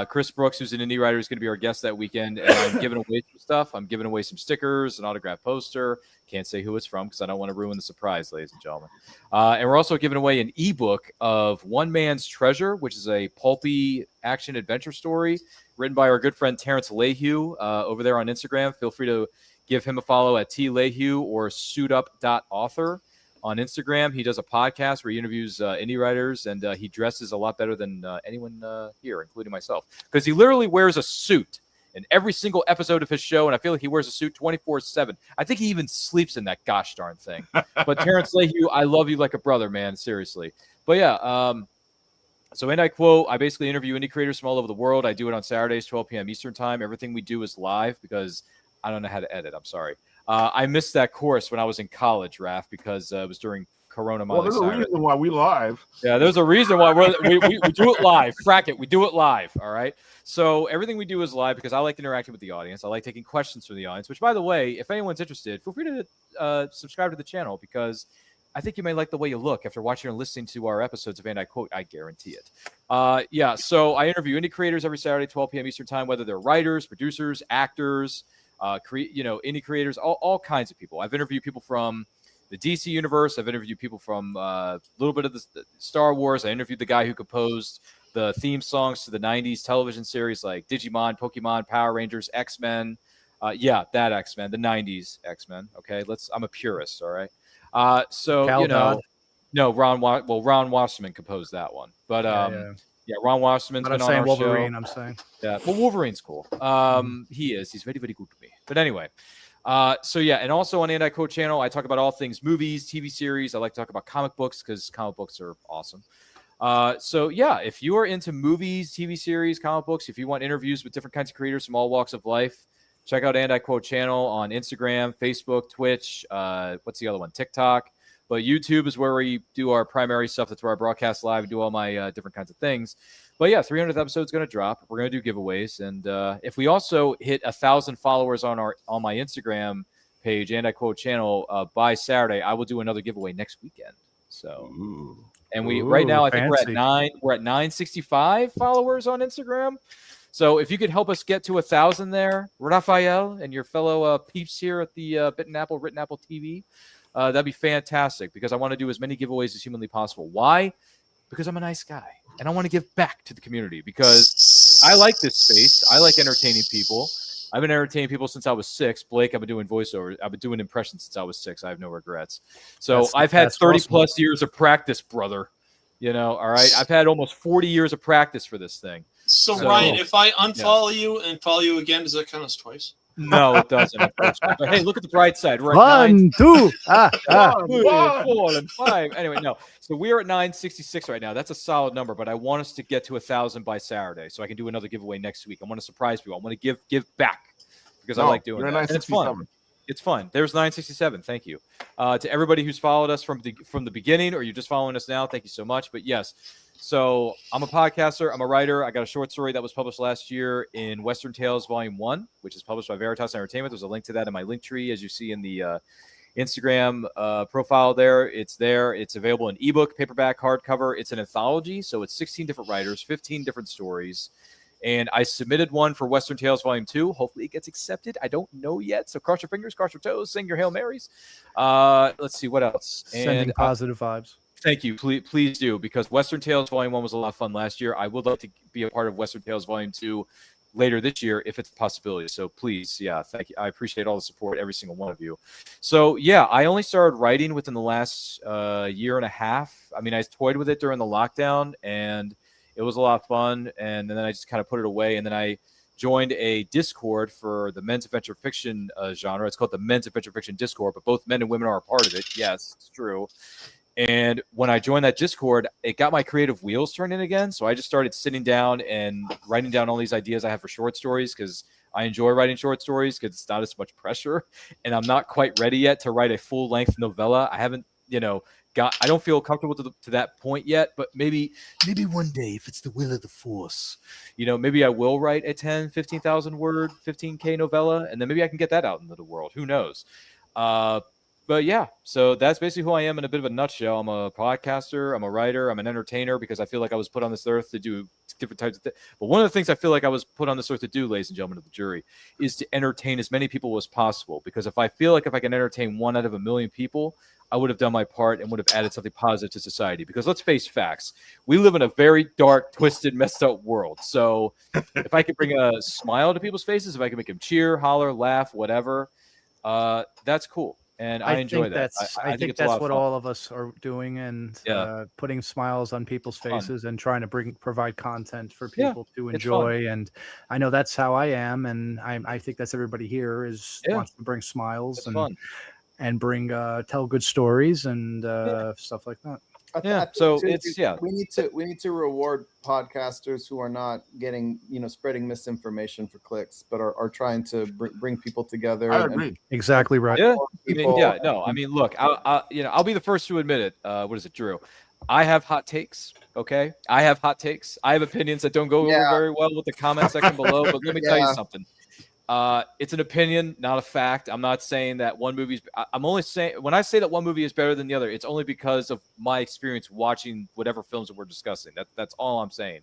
C: Chris Brooks, who's an indie writer, is going to be our guest that weekend. And I'm giving away some stuff. I'm giving away some stickers, an autographed poster. Can't say who it's from because I don't want to ruin the surprise, ladies and gentlemen. And we're also giving away an ebook of One Man's Treasure, which is a pulpy action adventure story written by our good friend Terrence Lehue over there on Instagram. Feel free to give him a follow at tlehue or suitup.author. on Instagram. He does a podcast where he interviews indie writers, and he dresses a lot better than anyone here, including myself, because he literally wears a suit in every single episode of his show, and I feel like he wears a suit 24/7. I think he even sleeps in that gosh darn thing. But Terrence Lehue, I love you like a brother, man, seriously. But yeah, so and I quote, I basically interview indie creators from all over the world. I do it on Saturdays, 12 p.m. Eastern time. Everything we do is live because I don't know how to edit. I'm sorry. I missed that course when I was in college, Raph, because it was during Corona.
A: Well, there's a reason why we live.
C: Yeah, there's a reason why we do it live. Frack it. We do it live. All right. So everything we do is live because I like interacting with the audience. I like taking questions from the audience, which, by the way, if anyone's interested, feel free to subscribe to the channel because I think you may like the way you look after watching and listening to our episodes of And I Quote. I guarantee it. Yeah, so I interview indie creators every Saturday, 12 p.m. Eastern time, whether they're writers, producers, actors, indie creators, all kinds of people. I've interviewed people from the DC universe. I've interviewed people from a little bit of the Star Wars. I interviewed the guy who composed the theme songs to the 90s television series like Digimon, Pokemon, Power Rangers, X-Men. Yeah, that X-Men, the 90s X-Men. Okay, I'm a purist, all right? So
D: Cal Dodd.
C: No, Ron Wasserman composed that one, but yeah, Ron Wasserman's been on our
D: Wolverine,
C: show.
D: I'm saying.
C: Yeah, well, Wolverine's cool. He's very, very good to me. But anyway, so yeah, and also on the And I Quote channel, I talk about all things movies, TV series. I like to talk about comic books because comic books are awesome. So yeah, if you are into movies, TV series, comic books, if you want interviews with different kinds of creators from all walks of life, check out And I Quote channel on Instagram, Facebook, Twitch. What's the other one? TikTok. But YouTube is where we do our primary stuff. That's where I broadcast live and do all my different kinds of things. But yeah, 300th episode is going to drop. We're going to do giveaways. And if we also hit 1,000 followers on my Instagram page, And I Quote channel, by Saturday, I will do another giveaway next weekend. So, and right now, I think we're at 965 followers on Instagram. So if you could help us get to 1,000 there, Raphael and your fellow peeps here at the Written Apple TV, that'd be fantastic because I want to do as many giveaways as humanly possible. Why? Because I'm a nice guy and I want to give back to the community because I like this space. I like entertaining people. I've been entertaining people since I was 6. Blake, I've been doing voiceover. I've been doing impressions since I was 6. I have no regrets. So I've had 30 plus years of practice, brother. All right. I've had almost 40 years of practice for this thing.
B: So Ryan, if I unfollow you and follow you again, does that count as twice?
C: No, it doesn't. But hey, look at the bright side. We're at
D: 1, 2,
C: 4, and 5. Anyway, no. So we're at 966 right now. That's a solid number, but I want us to get to 1,000 by Saturday, so I can do another giveaway next week. I want to surprise people. I want to give back because I like doing that. And it's fun. It's fun. There's 967. Thank you to everybody who's followed us from the beginning, or you're just following us now. Thank you so much. But yes. So I'm a podcaster. I'm a writer. I got a short story that was published last year in Western Tales Volume 1, which is published by Veritas Entertainment. There's a link to that in my link tree, as you see in the Instagram profile there. It's there. It's available in ebook, paperback, hardcover. It's an anthology, so it's 16 different writers, 15 different stories. And I submitted one for Western Tales Volume 2. Hopefully it gets accepted. I don't know yet. So cross your fingers, cross your toes, sing your Hail Marys. Let's see, what else?
D: Sending positive vibes.
C: Thank you. Please do, because Western Tales Volume 1 was a lot of fun last year. I would like to be a part of Western Tales Volume 2 later this year if it's a possibility. So please, thank you. I appreciate all the support, every single one of you. So yeah, I only started writing within the last year and a half. I mean, I toyed with it during the lockdown, and it was a lot of fun. And then I just kind of put it away, and then I joined a Discord for the men's adventure fiction genre. It's called the Men's Adventure Fiction Discord, but both men and women are a part of it. Yes, it's true. And when I joined that Discord, it got my creative wheels turning again. So I just started sitting down and writing down all these ideas I have for short stories because I enjoy writing short stories because it's not as much pressure. And I'm not quite ready yet to write a full-length novella. I haven't, I don't feel comfortable to that point yet. But maybe one day, if it's the will of the force, maybe I will write a 10, 15,000 word, 15K novella. And then maybe I can get that out into the world. Who knows? But yeah, so that's basically who I am in a bit of a nutshell. I'm a podcaster, I'm a writer, I'm an entertainer because I feel like I was put on this earth to do different types of things. But one of the things I feel like I was put on this earth to do, ladies and gentlemen of the jury, is to entertain as many people as possible. Because if I can entertain 1 out of 1,000,000 people, I would have done my part and would have added something positive to society. Because let's face facts, we live in a very dark, twisted, messed up world. So if I could bring a smile to people's faces, if I can make them cheer, holler, laugh, whatever, that's cool. and I enjoy that.
D: I think that's what all of us are doing, and putting smiles on people's faces and trying to provide content for people to enjoy. And I know that's how I am, and I think that's everybody here wants to bring smiles and bring tell good stories and stuff like that.
G: We need to reward podcasters who are not getting, spreading misinformation for clicks, but are trying to bring people together.
A: I agree.
D: Exactly right.
C: Yeah. Look, I'll be the first to admit it. What is it, Drew? I have hot takes. Okay, I have hot takes. I have opinions that don't go over very well with the comment section below. But let me tell you something. It's an opinion, not a fact. I'm not saying that one movie's. I'm only saying when I say that one movie is better than the other, it's only because of my experience watching whatever films that we're discussing. That's all I'm saying.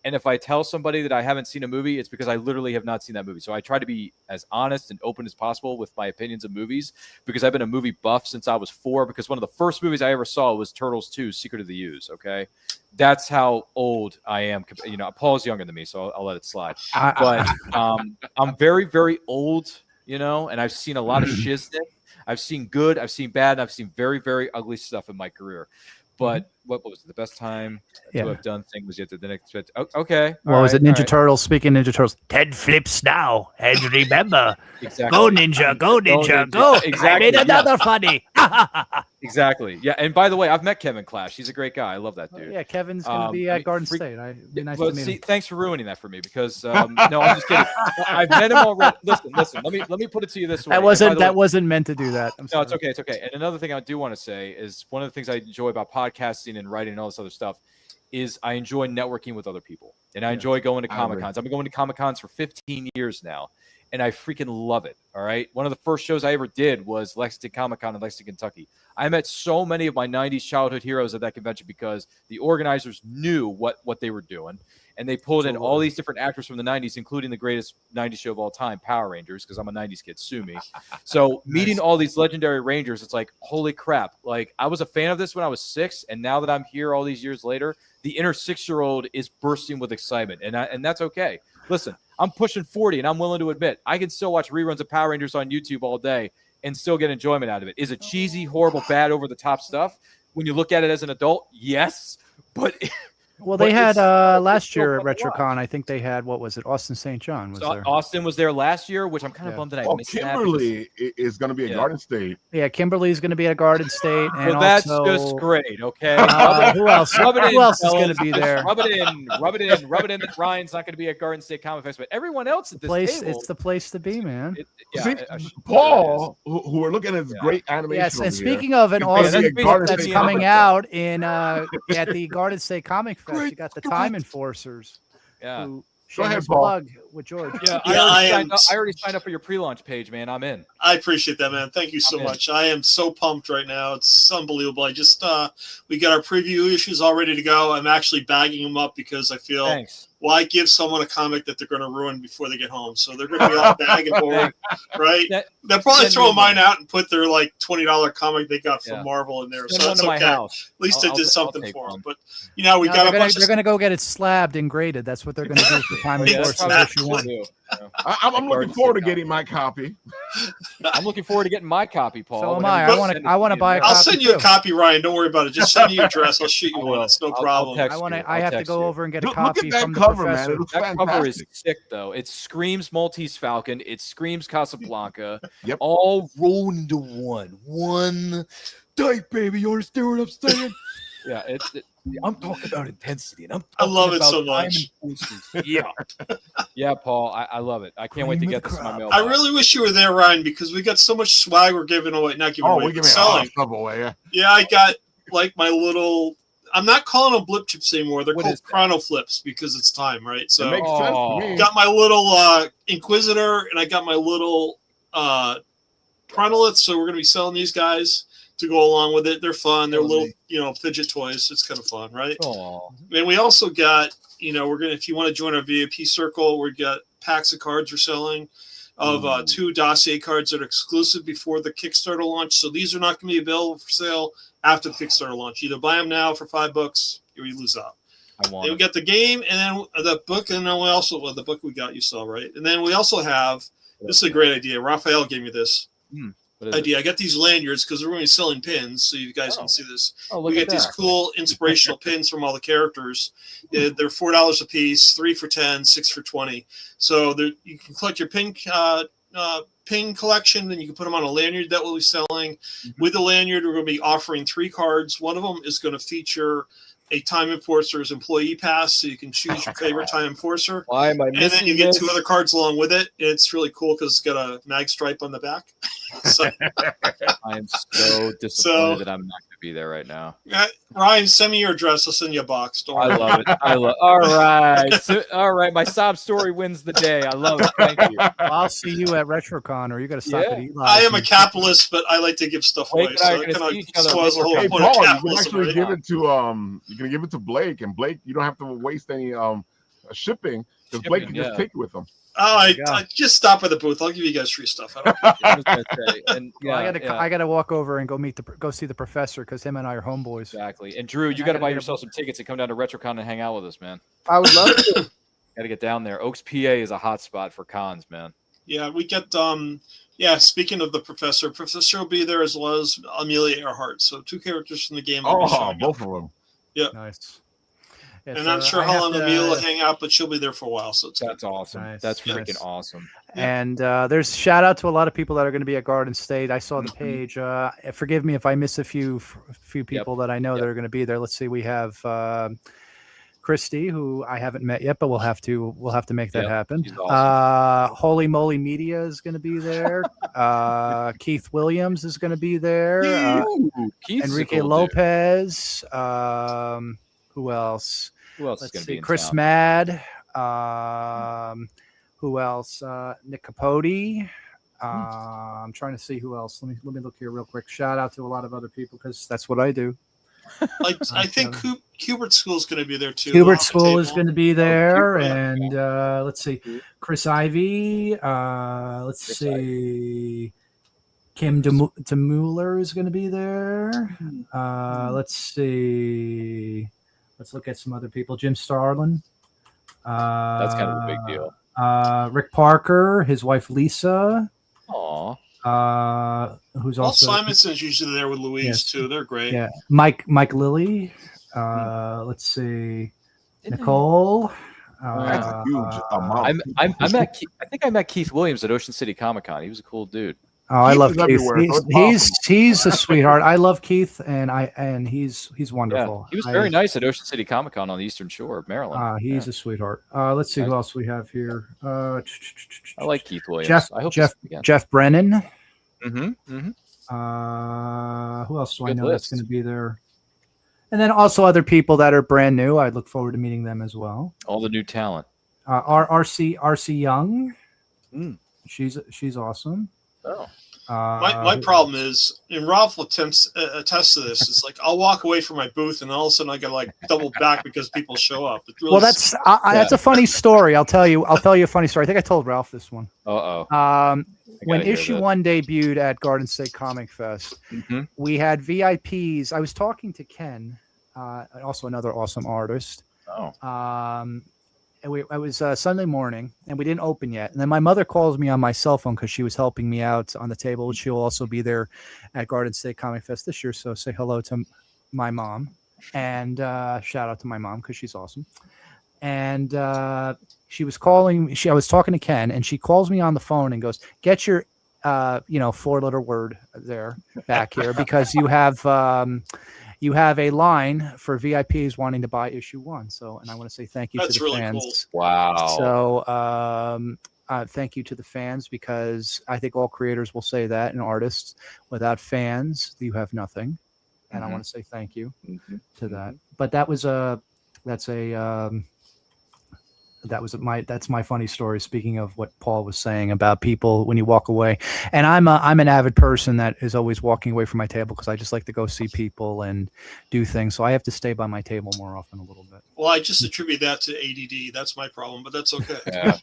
C: And if I tell somebody that I haven't seen a movie, it's because I literally have not seen that movie. So I try to be as honest and open as possible with my opinions of movies, because I've been a movie buff since I was 4. Because one of the first movies I ever saw was Turtles 2: Secret of the Ooze. Okay, that's how old I am. Paul's younger than me, so I'll let it slide. But I'm very, very old. And I've seen a lot of shiznit. I've seen good, I've seen bad, and I've seen very, very ugly stuff in my career. But what was the best time to have done thing was yet to the next bit. Okay.
D: What was it? Ninja Turtles. Speaking Ninja Turtles. 10 flips now. And remember.
C: Exactly.
D: Go Ninja. Go Ninja. Go. Exactly. I made another funny.
C: Exactly. Yeah. And by the way, I've met Kevin Clash. He's a great guy. I love that dude.
D: Yeah. Kevin's going to be at Garden State. Nice to meet him.
C: Thanks for ruining that for me, because no, I'm just kidding. I've met him already. Listen. Let me put it to you this way.
D: That wasn't meant to do that.
C: No, it's okay. It's okay. And another thing I do want to say is one of the things I enjoy about podcasting and writing and all this other stuff is I enjoy networking with other people, and I enjoy going to Comic Cons. I've been going to Comic Cons for 15 years now, and I freaking love it. All right. One of the first shows I ever did was Lexington Comic Con in Lexington, Kentucky. I met so many of my 90s childhood heroes at that convention because the organizers knew what they were doing. And they pulled in all these different actors from the 90s, including the greatest 90s show of all time, Power Rangers, because I'm a 90s kid, sue me. So meeting all these legendary Rangers, it's like, holy crap. Like, I was a fan of this when I was 6, and now that I'm here all these years later, the inner 6-year-old is bursting with excitement, and that's okay. Listen, I'm pushing 40, and I'm willing to admit, I can still watch reruns of Power Rangers on YouTube all day and still get enjoyment out of it. Is it cheesy, horrible, bad, over-the-top stuff? When you look at it as an adult, yes, but...
D: Well, they had last year at RetroCon. I think they had, what was it? Austin St. John was there.
C: Austin was there last year, which I'm kind of bummed that I missed.
A: Kimberly is going to be at Garden State.
D: Yeah, Kimberly's going to be at Garden State. And
C: well, that's just great. Okay.
D: Who else? Who else is going to be there?
C: Rub it in. That Ryan's not going to be at Garden State ComicFest, but everyone else at this table.
D: It's the place to be, man.
A: Paul, who we're looking at, great animation.
D: Yes, and speaking of an awesome that's coming out in at the Garden State ComicFest. You got the Time Enforcers.
C: Yeah.
D: Shameless Plug with George.
C: Yeah, I already signed up for your pre-launch page, man. I'm in.
B: I appreciate that, man. Thank you so much. I am so pumped right now. It's unbelievable. I just we got our preview issues all ready to go. I'm actually bagging them up because I feel why give someone a comic that they're going to ruin before they get home? So they're going to be all bag and board, right? They'll probably throw mine out and put their like $20 comic they got from Marvel in there. So that's okay. At least I did something for them. But we got a bunch.
D: They're going to go get it slabbed and graded. That's what they're going to do for Time Enforcers.
A: I'm looking forward to getting my copy.
C: I'm looking forward to getting my copy, Paul.
D: So am I. I want to buy a copy.
B: I'll send you a copy, Ryan. Don't worry about it. Just send me your address. I'll shoot you one. It's no problem.
D: I have to go over and get a copy from the
A: cover,
D: professor.
A: man.
C: That cover is sick, though. It screams Maltese Falcon. It screams Casablanca.
A: Yep.
C: All rolled into one. Tight, baby. You understand what I'm saying? Yeah, I'm talking about intensity, and I
B: love it so much.
C: Yeah, Paul, I love it. I can't wait to get this in my mailbox.
B: I really wish you were there, Ryan, because we got so much swag we're giving away. Not giving away,
A: we're giving
B: selling.
A: Away.
B: Yeah, I got like my little. I'm not calling them blip chips anymore. They're called chrono flips because it's time, right? So
A: it makes sense to me.
B: Got my little Inquisitor, and I got my little chronoliths. So we're gonna be selling these guys to go along with it. They're fun. They're little, fidget toys. It's kind of fun, right?
C: Aww.
B: And we also got, if you want to join our VIP circle, we've got packs of cards we're selling of 2 dossier cards that are exclusive before the Kickstarter launch. So these are not going to be available for sale after the Kickstarter launch. Either buy them now for $5 or you lose out. Then we got the game and then the book, and then we also the book we got you saw, right? And then we also have this is a great idea. Raphael gave me this. idea. I got these lanyards because we're going to be selling pins, so you guys can see this.
C: Oh,
B: we get these cool inspirational pins from all the characters. They're $4 a piece, 3 for 10, 6 for 20. So you can collect your pin collection, and you can put them on a lanyard that we'll be selling. With the lanyard, we're going to be offering 3 cards. One of them is going to feature a Time Enforcer's employee pass, so you can choose your favorite Time Enforcer.
C: Why am I missing
B: And then you get
C: this?
B: 2 other cards along with it. It's really cool because it's got a mag stripe on the back. So,
C: I am so disappointed that I'm not going to be there right now.
B: Ryan, send me your address. I'll send you a box. Don't worry.
C: I love it. All right. All right. My sob story wins the day. I love it. Thank you.
D: Well, I'll see you at RetroCon, or you got to stop at Eli.
B: I am a capitalist, but I like to give stuff away. So it kind of spoils the whole
A: Hey,
B: point
A: Paul,
B: of
A: you can
B: capitalism.
A: actually
B: Right?
A: give it to you can give it to Blake, and Blake, you don't have to waste any shipping because Blake can just take it with him.
B: Oh, I just stop by the booth. I'll give you guys free stuff. I don't care.
C: And
D: I gotta walk over and go see the professor because him and I are homeboys.
C: Exactly. And Drew, you got to buy yourself some tickets and come down to RetroCon and hang out with us, man.
G: I would love to.
C: Got to get down there. Oaks, PA is a hot spot for cons, man.
B: Yeah, we get speaking of the professor will be there as well as Amelia Earhart. So 2 characters from the game.
A: Oh, both of them.
B: Yeah.
D: Nice.
B: And I'm not sure how long Amelia will hang out, but she'll be there for a while. So
C: that's awesome. Nice. That's freaking awesome.
D: And there's shout out to a lot of people that are going to be at Garden State. I saw the page. Forgive me if I miss a few people that I know that are going to be there. Let's see. We have Christy, who I haven't met yet, but we'll have to make that happen. Awesome. Holy Moly Media is going to be there. Keith Williams is going to be there. Enrique Lopez. Who else?
C: Who else is going to be in
D: Chris
C: town?
D: Mad. Who else? Nick Capote. I'm trying to see who else. Let me look here real quick. Shout out to a lot of other people because that's what I do.
B: I think Hubert School is going to be there too.
D: Hubert School is going to be there, and let's see, Chris Ivy. Let's see, Kim DeMuller is going to be there. Let's see. Let's look at some other people. Jim Starlin.
C: That's kind of a big deal.
D: Rick Parker, his wife Lisa.
C: Aww.
D: Who's
B: Walt
D: also
B: Simonson's usually there with Louise too. They're great.
D: Yeah. Mike Lilly. Let's see. Nicole.
A: That's a huge amount.
C: I think I met Keith Williams at Ocean City Comic-Con. He was a cool dude.
D: Oh, I love Keith. He's a sweetheart. I love Keith, and he's wonderful.
C: Yeah, he was very nice at Ocean City Comic-Con on the Eastern Shore of Maryland.
D: He's a sweetheart. Let's see who else we have here. I
C: like Keith Williams.
D: Jeff Brennan.
C: Mm-hmm.
D: Who else do I know that's going to be there? And then also other people that are brand new. I look forward to meeting them as well.
C: All the new talent.
D: RC Young. She's awesome.
C: Oh.
B: My problem is, and Ralph will attest to this. It's like I'll walk away from my booth, and all of a sudden I got to like double back because people show up. Really
D: that's a funny story. I'll tell you a funny story. I think I told Ralph this one. When issue 1 debuted at Garden State ComicFest, we had VIPs. I was talking to Ken, also another awesome artist. It was Sunday morning, and we didn't open yet. And then my mother calls me on my cell phone because she was helping me out on the table. She'll also be there at Garden State Comic Fest this year. So say hello to my mom, and shout out to my mom because she's awesome. And she was calling. I was talking to Ken, and she calls me on the phone and goes, "Get your 4-letter word there back here because you have a line for VIPs wanting to buy issue 1." So, and I want to say thank you to the
B: really
D: fans.
B: Cool.
C: Wow.
D: So, thank you to the fans because I think all creators will say that, and artists. Without fans, you have nothing. And I want to say thank you to that. But that's my funny story. Speaking of what Paul was saying about people when you walk away, and I'm an avid person that is always walking away from my table because I just like to go see people and do things. So I have to stay by my table more often a little bit.
B: Well, I just attribute that to ADD. That's my problem, but that's okay.
C: Yeah.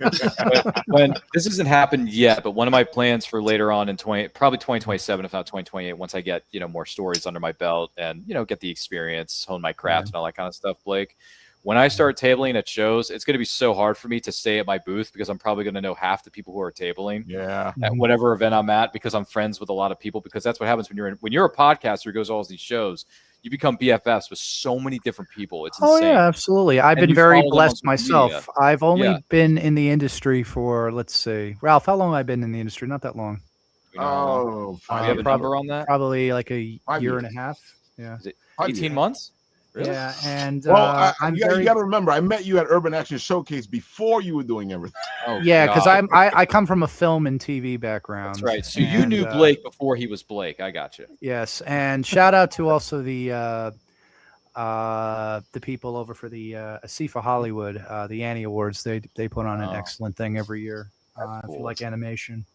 C: when this hasn't happened yet, but one of my plans for later on in probably 2027, if not 2028, once I get more stories under my belt and get the experience, hone my craft and all that kind of stuff, Blake. when I start tabling at shows, it's going to be so hard for me to stay at my booth because I'm probably going to know half the people who are tabling at whatever event I'm at because I'm friends with a lot of people, because that's what happens when you're a podcaster who goes to all these shows. You become BFFs with so many different people. It's insane.
D: Oh yeah, absolutely. I've been very blessed myself. I've only been in the industry for, let's see, Ralph, how long have I been in the industry? Not that long.
C: Oh, do you have a number on that?
D: Probably like a year and a half. Yeah.
C: Is it 18 months? Really?
D: Yeah, and
A: you got to remember, I met you at Urban Action Showcase before you were doing everything.
C: Oh,
D: yeah, because I come from a film and TV background.
C: That's right. So you knew Blake before he was Blake. I got you.
D: Yes, and shout out to also the people over for the ASIFA Hollywood, the Annie Awards. They put on an excellent thing every year. If you like animation,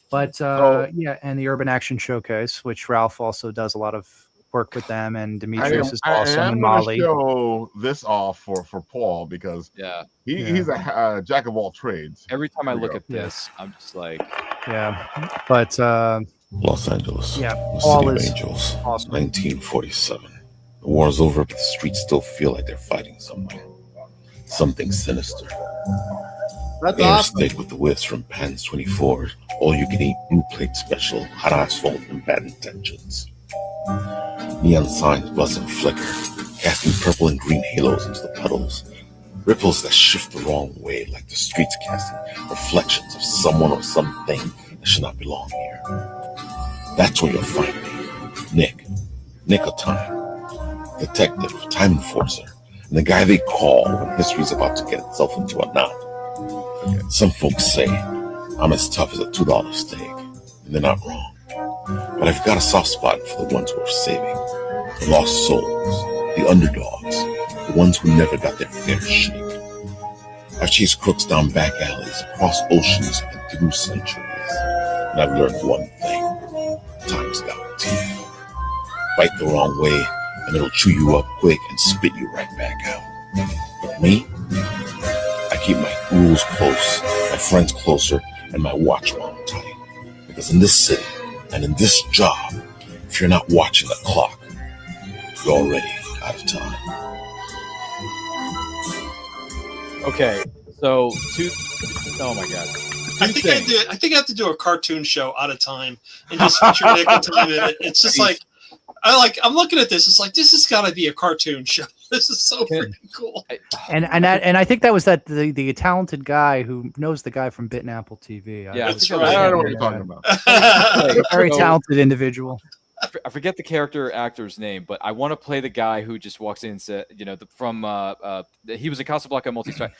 D: but yeah, and the Urban Action Showcase, which Ralph also does a lot of work with them, and Demetrius is awesome, and Molly.
A: Show this off for Paul because he's a jack of all trades.
C: Every time I look at this, I'm just like,
D: but
I: Los Angeles,
D: Paul
I: City of
D: is
I: Angels,
D: awesome.
I: 1947. The war is over, but the streets still feel like they're fighting somewhere, something sinister.
G: That's
I: Mayor
G: awesome.
I: stayed with the whiffs from Pan's 24, all you can eat blue plate special, hot asphalt, and bad intentions. Neon signs buzz and flicker, casting purple and green halos into the puddles. Ripples that shift the wrong way, like the streets casting reflections of someone or something that should not belong here. That's where you'll find me, Nick of Time, detective, time enforcer, and the guy they call when history's about to get itself into a knot. Some folks say I'm as tough as a $2 steak, and they're not wrong. But I've got a soft spot for the ones worth saving. The lost souls, the underdogs, the ones who never got their fair shake. I've chased crooks down back alleys, across oceans, and through centuries. And I've learned one thing. Time's got teeth. Bite the wrong way, and it'll chew you up quick and spit you right back out. But me? I keep my rules close, my friends closer, and my watch wound tight. Because in this city, and in this job, if you're not watching the clock, you're already out of time.
C: Okay, so oh my god.
B: I think I have to do a cartoon show out of time and just feature Nick of Time in it. It's just like I'm looking at this. It's like this has got to be a cartoon show. This is so freaking cool.
D: And I think that was the talented guy who knows the guy from Bit and Apple TV.
B: That's right.
A: I don't know what you're talking about.
D: Very talented individual.
C: I forget the character actor's name, but I want to play the guy who just walks in and said, he was in Casablanca Multi-Strike.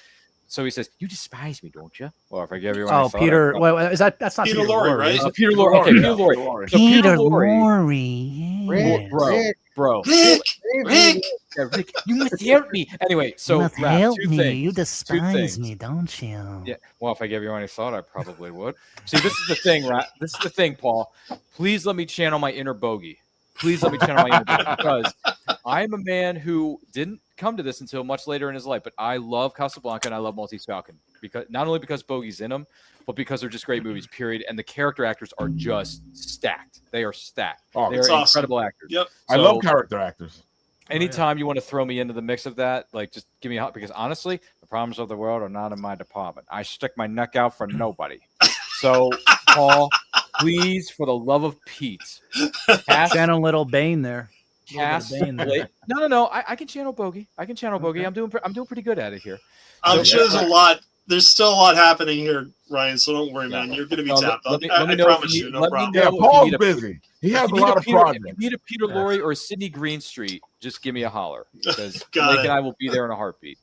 C: So he says, "You despise me, don't you?" Well, if I give you one,
D: Peter. Well, that's not
B: Peter Lorre, right?
C: Peter Lorre. Okay, Peter Lorre. So
H: Peter Lorre.
C: Rick, you must help me. Anyway, so
H: help
C: two
H: me.
C: things.
H: You despise me, don't you?
C: Yeah. Well, if I gave you any thought, I probably would. See, this is the thing, right? This is the thing, Paul. Please let me channel my inner bogey. Please let me channel my inner bogey, because I am a man who didn't come to this until much later in his life, but I love Casablanca and I love Maltese Falcon, because not only because Bogey's in them, but because they're just great movies, period. And the character actors are just stacked. They are stacked.
B: Oh,
C: they're incredible actors.
B: Yep.
A: I love character actors.
C: Anytime you want to throw me into the mix of that, like, just give me a hot, because honestly, the problems of the world are not in my department. I stick my neck out for nobody. So, Paul, please, for the love of Pete,
D: channel little Bane there.
C: No. I can channel Bogey. I'm doing pretty good at it here.
B: I'm sure there's a lot. There's still a lot happening here, Ryan. So don't worry, man. You're going to be tapped. I promise you, no problem.
A: Yeah, Paul's busy. He has a lot of projects.
C: If you need a Peter Lorre or a Sidney Greenstreet, just give me a holler, because Blake and I will be there in a heartbeat.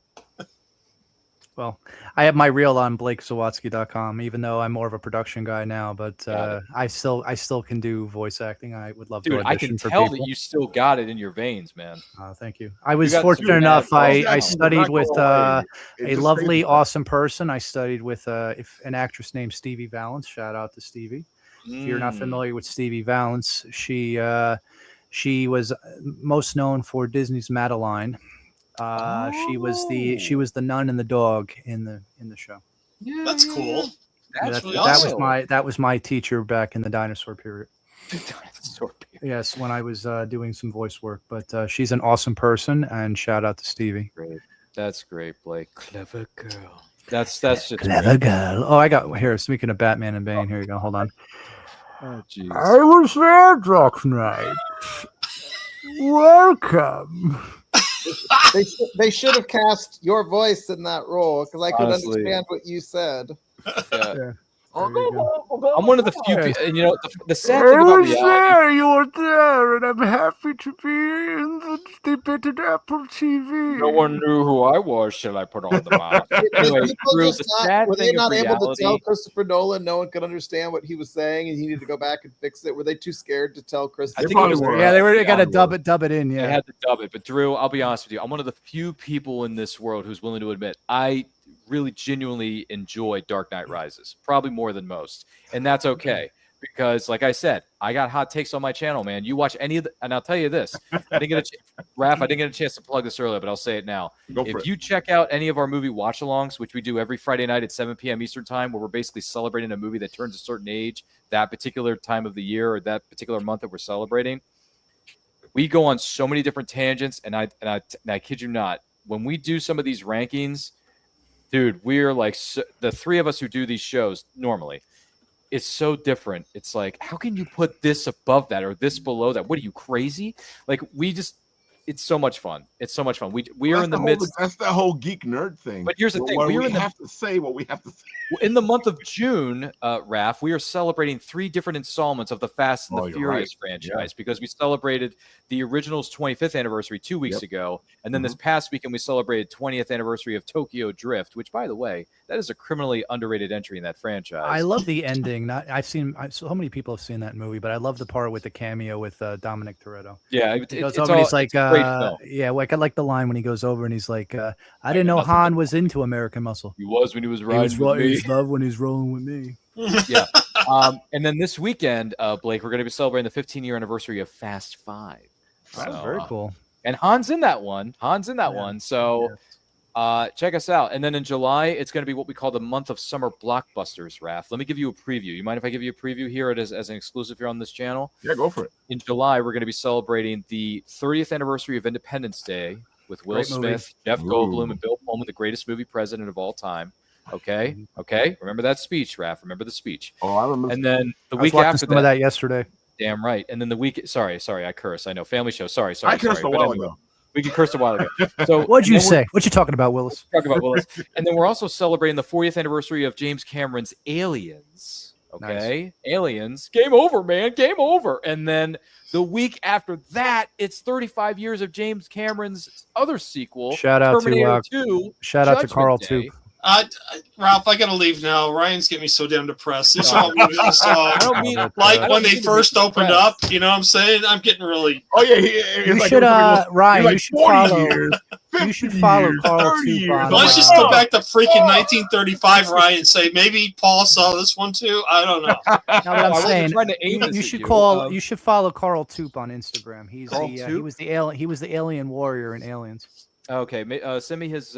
D: Well, I have my reel on BlakeZawadzki.com, even though I'm more of a production guy now. But I still can do voice acting. I would love to.
C: Dude, I can tell that you still got it in your veins, man.
D: Thank you. I was fortunate enough. I studied with a lovely, awesome person. I studied with an actress named Stevie Valance. Shout out to Stevie. If you're not familiar with Stevie Valance, she was most known for Disney's Madeline. She was the nun and the dog in the show.
B: Yeah, that's cool.
C: That's really awesome.
D: That was my teacher back in the dinosaur period.
C: Dinosaur period.
D: Yes, when I was doing some voice work. But she's an awesome person, and shout out to Stevie.
C: Great. That's great, Blake. Clever girl. That's just
D: clever girl. Oh, I got here. Speaking of Batman and Bane, here you go. Hold on.
C: Oh, jeez.
D: I was there, Dark Knight. Welcome.
G: They should have cast your voice in that role because I could
C: Honestly.
G: understand what you said.
C: Yeah.
D: I'm
C: I'm one of the few people, and you know, the sad thing about reality.
D: You were there, and I'm happy to be in the debated Apple TV.
C: No one knew who I was till I put on the mask. Anyway, Drew, the sad
G: Were they
C: thing
G: not
C: of
G: able to
C: reality,
G: tell Christopher Nolan no one could understand what he was saying and he needed to go back and fix it? Were they too scared to tell Chris?
C: I think it was,
D: Yeah, they got to dub it in. Yeah,
C: they had to dub it. But Drew, I'll be honest with you, I'm one of the few people in this world who's willing to admit I really genuinely enjoy Dark Knight Rises, probably more than most, and that's okay. Because, like I said, I got hot takes on my channel, man. You watch any of the, and I'll tell you this, I didn't get a chance to plug this earlier, but I'll say it now. If you check out any of our movie watch-alongs, which we do every Friday night at 7 p.m. Eastern time, where we're basically celebrating a movie that turns a certain age, that particular time of the year or that particular month that we're celebrating, we go on so many different tangents, and I kid you not, when we do some of these rankings, dude, we're like the three of us who do these shows normally. It's so different. It's like, how can you put this above that or this below that? What are you, crazy? Like, it's so much fun. It's so much fun. We are in the midst.
A: That's the whole geek nerd thing.
C: But here's the thing:
A: we have to say what we have to say.
C: In the month of June, Raph, we are celebrating 3 different installments of the Fast and the Furious franchise because we celebrated the original's 25th anniversary 2 weeks ago, and then this past weekend we celebrated 20th anniversary of Tokyo Drift, which, by the way, that is a criminally underrated entry in that franchise.
D: I love the ending. So many people have seen that movie, but I love the part with the cameo with Dominic Toretto.
C: Yeah,
D: he's like, I like the line when he goes over and he's like, I didn't know Han was into American Muscle.
C: He was when he was riding with me.
D: He loved when he's rolling with me.
C: Yeah. And then this weekend, Blake, we're going to be celebrating the 15-year anniversary of Fast 5.
D: That's very cool.
C: And Han's in that one. So check us out. And then in July, it's going to be what we call the month of summer blockbusters, Raph. Let me give you a preview. You mind if I give you a preview here as an exclusive here on this channel?
A: Yeah, go for it.
C: In July, we're going to be celebrating the 30th anniversary of Independence Day with Will Smith, Jeff Goldblum, and Bill Pullman, the greatest movie president of all time. Okay. Remember that speech, Raph. Remember the speech.
A: Oh, I remember.
C: And then the
D: I was
C: week
D: watching
C: after
D: some of that yesterday.
C: Damn right. And then the week. Sorry, I curse. I know. Family show. Sorry.
A: I cursed a while ago.
C: We can curse a while ago. So
D: what'd you say? What you talking about, Willis?
C: Talking about Willis. And then we're also celebrating the 40th anniversary of James Cameron's Aliens. Okay. Nice. Aliens. Game over, man. Game over. And then the week after that, it's 35 years of James Cameron's other sequel.
D: Shout out
C: Terminator
D: to
C: 2.
D: Shout out to Carl too.
B: Ralph, I gotta leave now. Ryan's getting me so damn depressed. These are all movies I saw.
C: I don't mean
B: like when they first opened up. You know what I'm saying? I'm getting really.
A: Oh yeah,
D: you should Ryan. You should follow Carl too.
B: Let's just go back to freaking 1935, Ryan, and say maybe Paul saw this one too. I don't know.
D: Now what I'm saying, you should follow Carl Toop on Instagram. He was the alien warrior in Aliens.
C: Okay, send me his.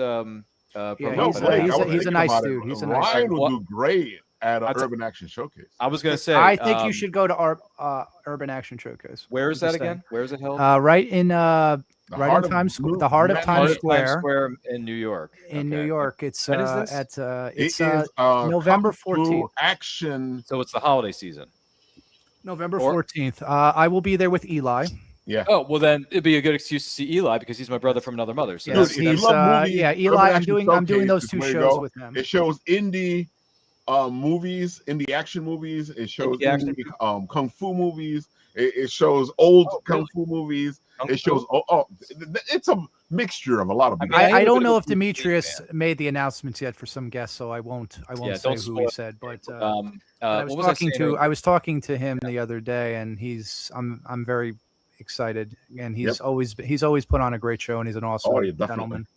D: He's a nice dude. He's a nice
A: Ryan would do great at Urban Action Showcase.
C: I was going to say.
D: I think you should go to Urban Action Showcase.
C: Where is that again? Where is it held?
D: Right in Times Square, the heart of Times Square
C: in New York.
D: New York, it's
A: November
D: 14th.
A: Action.
C: So it's the holiday season.
D: November 14th. I will be there with Eli.
A: Yeah.
C: Oh well, then it'd be a good excuse to see Eli because he's my brother from another mother. So
D: Eli. I'm doing those 2 shows with him.
A: It shows indie movies, indie action movies. It shows indie kung fu movies. It shows old kung fu movies. It shows it's a mixture of a lot of.
D: I don't know if Demetrius made the announcements yet for some guests, so I won't say who he said. But I was talking to him the other day, and I'm very excited, and he's always put on a great show, and he's an awesome gentleman.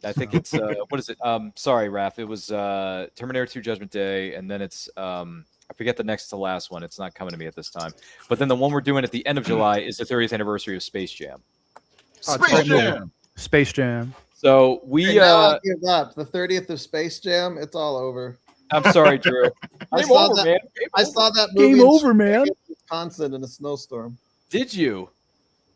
C: I think it's what is it? Sorry, Raph. It was Terminator 2 Judgment Day, and then it's I forget the next to last one. It's not coming to me at this time. But then the one we're doing at the end of July is the 30th anniversary of Space Jam.
D: Space Jam.
C: So we
G: give up the 30th of Space Jam. It's all over.
C: I'm sorry, Drew.
G: I saw that movie.
D: Game over, man.
G: Wisconsin in a snowstorm.
C: Did you?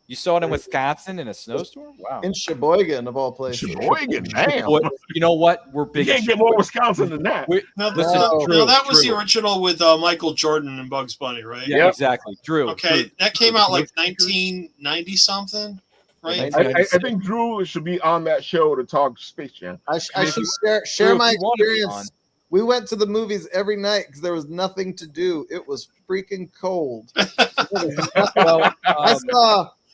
C: You saw it in Wisconsin in a snowstorm? Wow.
G: In Sheboygan, of all places.
A: Sheboygan, damn.
C: You know what? We're big.
A: You can't get more Wisconsin than that.
B: Now, that was the original with Michael Jordan and Bugs Bunny, right?
C: Yeah, exactly. Drew.
B: Okay, that came out like 1990 something, right?
A: I think Drew should be on that show to talk Space Jam.
G: I should share my experience. We went to the movies every night because there was nothing to do. It was freaking cold.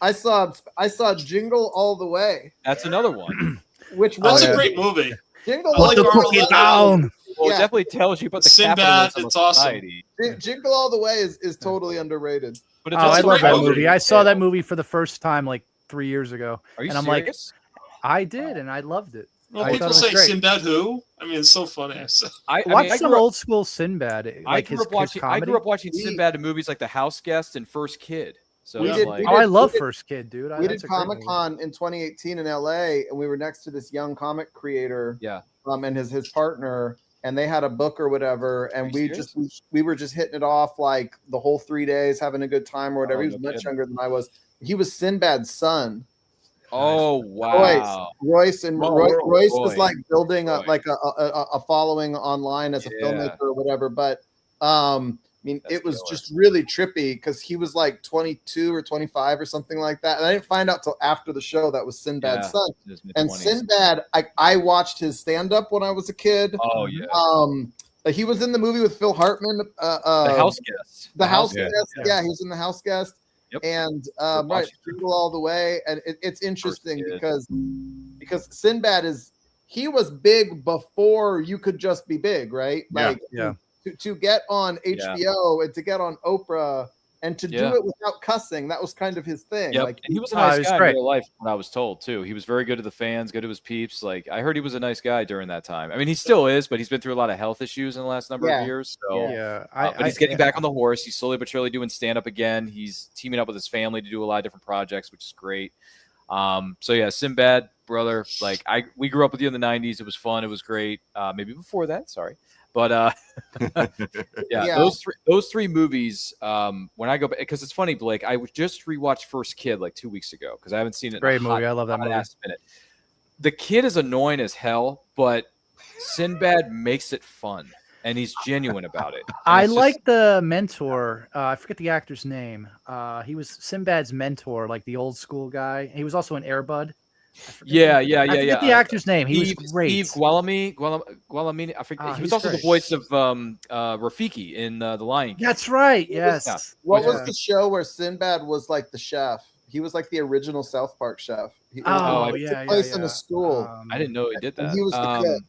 G: I saw Jingle All the Way.
C: That's another one.
G: Which
B: was a great movie.
G: Jingle
B: All the Way
D: down.
C: Well, it definitely tells you about the
B: Sinbad.
C: capitalism
B: It's
C: of society.
G: Awesome. Jingle All the Way is totally underrated.
C: But it's
D: I love that movie. I saw that movie for the first time like 3 years ago.
C: Are you
D: and I'm
C: serious?
D: like, I did, and I loved it.
B: Well, people say Sinbad who? I mean, it's so funny.
D: Watch some old school Sinbad.
C: I grew up watching Sinbad in movies like The House Guest and First Kid. So
D: I love First Kid, dude.
G: We did Comic-Con in 2018 in LA, and we were next to this young comic creator.
C: Yeah.
G: And his partner, and they had a book or whatever, and we were just hitting it off like the whole 3 days, having a good time or whatever. He was much younger than I was. He was Sinbad's son.
C: Oh wow!
G: Royce was like building a following online as a filmmaker or whatever. But I mean, it was just really trippy because he was like 22 or 25 or something like that, and I didn't find out till after the show that was Sinbad's son. And Sinbad, I watched his stand up when I was a kid.
C: Oh yeah.
G: He was in the movie with Phil Hartman.
C: The House Guest.
G: The House Guest. Yeah, he was in The House Guest. Yep. And Jingle All the Way, and it's interesting because Sinbad he was big before you could just be big, right? Like to get on HBO and to get on Oprah and to do it without cussing, that was kind of his thing.
C: Yep.
G: Like
C: and he was a nice guy in real life, when I was told too. He was very good to the fans, good to his peeps. Like I heard he was a nice guy during that time. I mean, he still is, but he's been through a lot of health issues in the last number of years. So but he's getting back on the horse. He's slowly but surely doing stand up again. He's teaming up with his family to do a lot of different projects, which is great. So yeah, Sinbad, brother. Like we grew up with you in the 90s. It was fun. It was great. Maybe before that, sorry. But those three movies. When I go back, because it's funny, Blake, I just rewatched First Kid like 2 weeks ago because I haven't seen it.
D: Great movie, I love that movie.
C: Minute. The kid is annoying as hell, but Sinbad makes it fun, and he's genuine about it.
D: I like the mentor. I forget the actor's name. He was Sinbad's mentor, like the old school guy. He was also an Air Bud.
C: I
D: forget the actor's name. He was great.
C: Steve Gualamini. I forget. He was also the voice of Rafiki in The Lion King.
D: That's right. Yes.
G: What was the show where Sinbad was like the chef? He was like the original South Park chef. It took place in a school.
C: I didn't know he did that.
G: And he was the cook.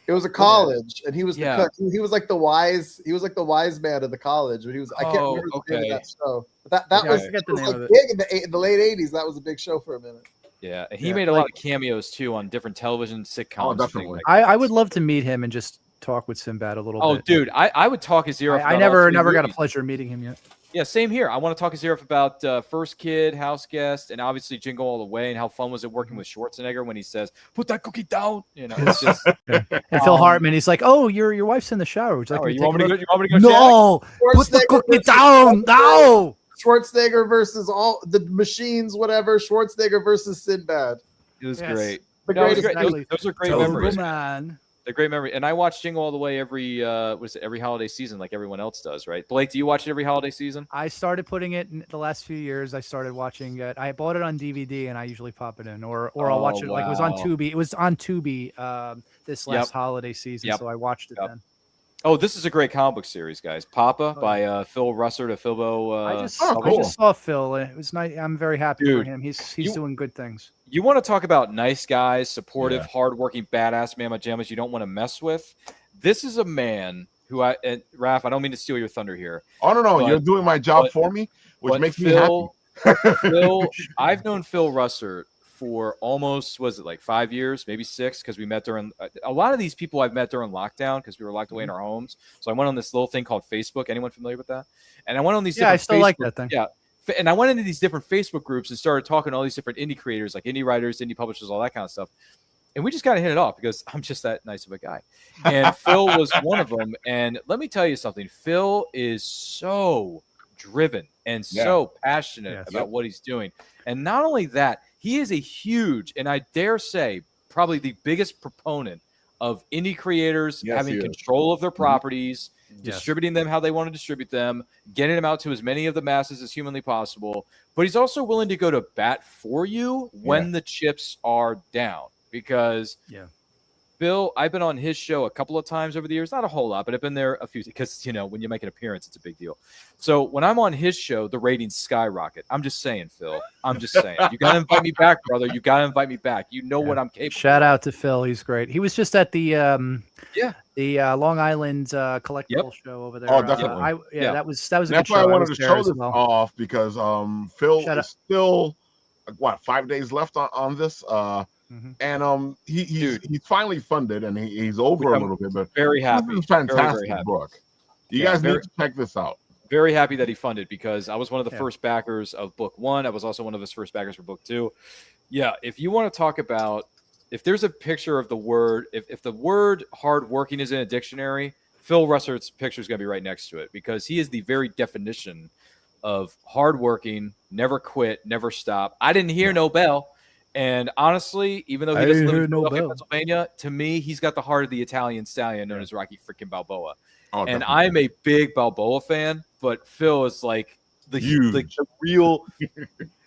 G: It was a college, and he was the cook. He was like the wise. He was like the wise man of the college. But he was. I can't remember the name of that show. But that was like big in the late '80s. That was a big show for a minute.
C: Yeah, and he made a lot of cameos too on different television sitcoms.
A: Oh, definitely.
D: I would love to meet him and just talk with Sinbad a little bit.
C: Oh, dude, I would talk his ear off.
D: I never got a pleasure meeting him yet.
C: Yeah, same here. I want to talk his ear off about First Kid, House Guest, and obviously Jingle All the Way, and how fun was it working with Schwarzenegger when he says, "Put that cookie down." You know, it's just.
D: And Phil Hartman, he's like, "Oh, your wife's in the shower. Would you like
C: you want me to go?
D: No, put the cookie down. No.
G: Schwarzenegger versus all the machines, whatever. Schwarzenegger versus Sinbad.
C: It was great.
G: Those
C: are great memories.
D: Man.
C: They're great memory. And I watch Jingle All the Way every holiday season, like everyone else does, right? Blake, do you watch it every holiday season?
D: I started putting it in the last few years. I started watching it. I bought it on DVD, and I usually pop it in, or I'll watch it. Like it was on Tubi. It was on Tubi this last holiday season, so I watched it then.
C: Oh, this is a great comic book series, guys. Papa by Phil Russer to Philbo.
D: I just saw Phil. It was nice. I'm very happy for him. He's doing good things.
C: You want to talk about nice guys, supportive, hardworking, badass mamma jammas you don't want to mess with? This is a man who and Raph, I don't mean to steal your thunder here.
A: Oh, no. You're doing my job for me, which makes me happy.
C: Phil, I've known Phil Russer for almost, was it like 5 years, maybe 6, because we met during a lot of these people I've met during lockdown because we were locked away in our homes. So I went on this little thing called Facebook. Anyone familiar with that? And I went on these.
D: Yeah, I still like that thing.
C: Yeah. And I went into these different Facebook groups and started talking to all these different indie creators, like indie writers, indie publishers, all that kind of stuff. And we just kind of hit it off because I'm just that nice of a guy. And Phil was one of them. And let me tell you something. Phil is so driven and so passionate about what he's doing. And not only that, he is a huge, and I dare say, probably the biggest proponent of indie creators having control of their properties, distributing them how they want to distribute them, getting them out to as many of the masses as humanly possible. But he's also willing to go to bat for you when the chips are down. Because Phil, I've been on his show a couple of times over the years, not a whole lot, but I've been there a few, because, you know, when you make an appearance, it's a big deal. So when I'm on his show, the ratings skyrocket. I'm just saying, Phil, I'm just saying, you got to invite me back, brother. You got to invite me back. You know what I'm capable
D: Shout out to Phil. He's great. He was just at the Long Island collectible show over there.
A: Oh, definitely.
D: That was a good
A: That's
D: show.
A: why I wanted to show this
D: well.
A: off, because Phil is still, 5 days left on this. And he's finally funded, and he's over a little bit, but
C: very happy.
A: This is a fantastic
C: very happy.
A: book. You guys need to check this out.
C: Very happy that he funded, because I was one of the first backers of book 1. I was also one of his first backers for book 2. Yeah, if you want to talk about, if there's a picture of the word, if the word hardworking is in a dictionary, Phil Russert's picture is going to be right next to it, because he is the very definition of hardworking, never quit, never stop. I didn't hear no bell. And honestly, even though he doesn't live in Philadelphia, Pennsylvania, to me, he's got the heart of the Italian stallion known as Rocky freaking Balboa. And I'm a big Balboa fan, but Phil is like the real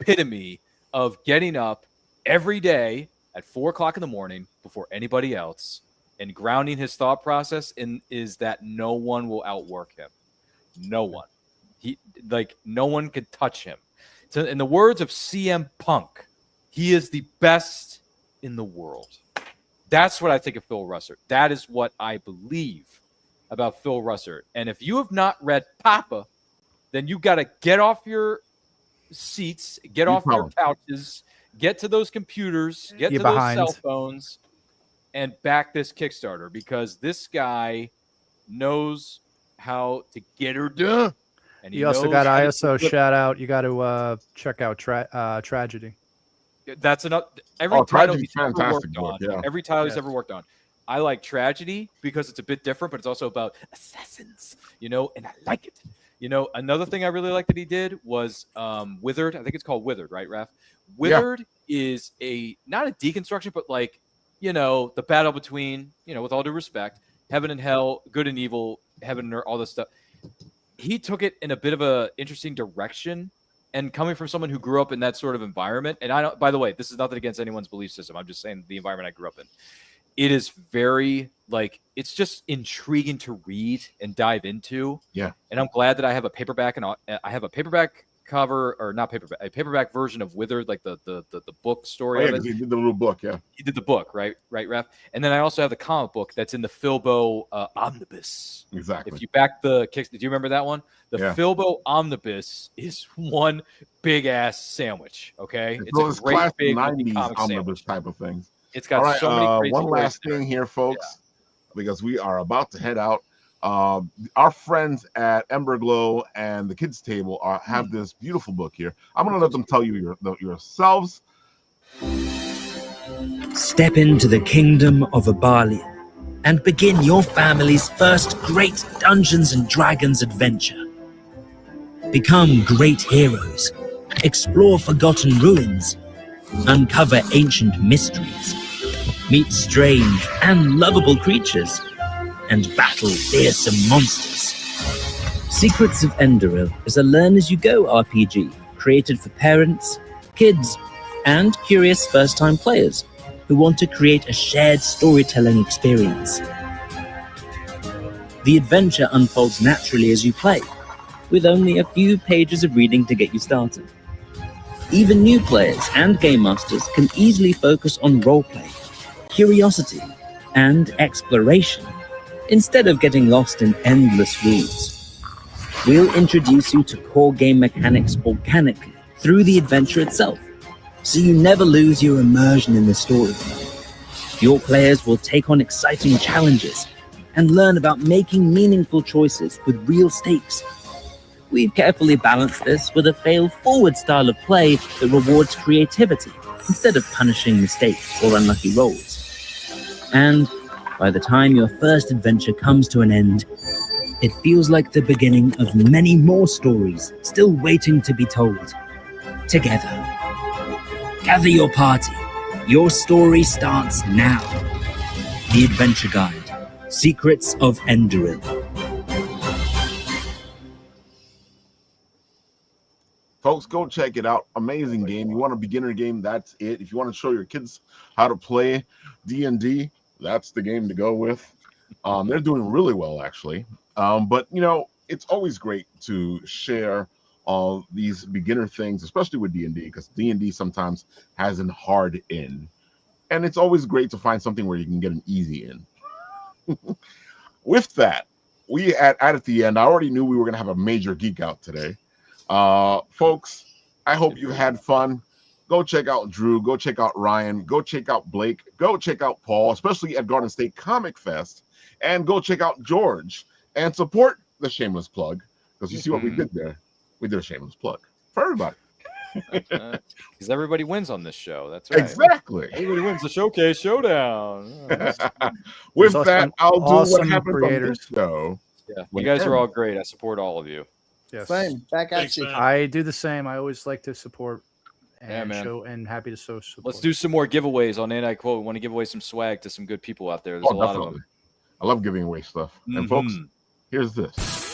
C: epitome of getting up every day at 4 o'clock in the morning before anybody else, and grounding his thought process in is that no one will outwork him. No one. No one can touch him. So in the words of CM Punk, he is the best in the world. That's what I think of Phil Russert. That is what I believe about Phil Russert. And if you have not read Papa, then you got to get off your seats, get off your couches, get to those computers, get to those cell phones, and back this Kickstarter, because this guy knows how to get her done. And
D: he also got ISO shout out. You got to check out Tragedy.
C: That's every title he's ever worked on. Every title he's ever worked on. I like Tragedy because it's a bit different, but it's also about assassins, and I like it. Another thing I really like that he did was Withered. I think it's called Withered, right, Raph? Withered is not a deconstruction, but the battle between, with all due respect, heaven and hell, good and evil, heaven and earth, all this stuff. He took it in a bit of a interesting direction. And coming from someone who grew up in that sort of environment, and I don't, by the way, this is nothing against anyone's belief system. I'm just saying the environment I grew up in. It is very, it's just intriguing to read and dive into. Yeah. And I'm glad that I have a paperback, and I have a paperback cover, or not paperback, a paperback version of Withered, the book story.
A: He did the little book,
C: He did the book, right, Raph? And then I also have the comic book that's in the Philbo Omnibus.
A: Exactly.
C: If you back the kicks, do you remember that one? The Philbo Omnibus is one big ass sandwich. Okay,
A: it's a great big 90s omnibus sandwich type of thing.
C: It's got so many crazy
A: one last thing here, folks, because we are about to head out. Our friends at Emberglow and the Kids Table have this beautiful book here. I'm going to let them tell you yourselves.
J: Step into the kingdom of Abalian and begin your family's first great Dungeons and Dragons adventure. Become great heroes, explore forgotten ruins, uncover ancient mysteries, meet strange and lovable creatures, and battle fearsome monsters. Secrets of Enderil is a learn-as-you-go RPG created for parents, kids, and curious first-time players who want to create a shared storytelling experience. The adventure unfolds naturally as you play, with only a few pages of reading to get you started. Even new players and game masters can easily focus on roleplay, curiosity, and exploration, instead of getting lost in endless rules. We'll introduce you to core game mechanics organically through the adventure itself, so you never lose your immersion in the story. Your players will take on exciting challenges and learn about making meaningful choices with real stakes. We've carefully balanced this with a fail-forward style of play that rewards creativity instead of punishing mistakes or unlucky rolls. And by the time your first adventure comes to an end, it feels like the beginning of many more stories still waiting to be told. Together. Gather your party. Your story starts now. The Adventure Guide. Secrets of Endurin.
A: Folks, go check it out. Amazing game. You want a beginner game, that's it. If you want to show your kids how to play D&D, that's the game to go with. They're doing really well, actually. But, you know, it's always great to share all these beginner things, especially with D&D, because D&D sometimes has an hard in. And it's always great to find something where you can get an easy in. With that, we at the end, I already knew we were going to have a major geek out today. Folks, I hope you had fun. Go check out Drew, go check out Ryan, go check out Blake, go check out Paul, especially at Garden State ComicFest, and go check out George and support the Shameless Plug, because you see what we did there. We did a shameless plug for everybody.
C: Because everybody wins on this show. That's right.
A: Exactly.
C: Everybody wins the Showcase Showdown.
A: With that, I'll do what happens
D: creators.
A: on this show.
C: Yeah, you guys are all great. I support all of you.
D: Yes.
G: Same. Back at you.
D: I do the same. I always like to support and
C: man.
D: show, and happy to show support.
C: Let's do some more giveaways on Anti Quote. We want to give away some swag to some good people out there. There's a lot of them.
A: I love giving away stuff. And folks, here's this.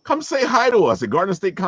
A: Come say hi to us at Garden State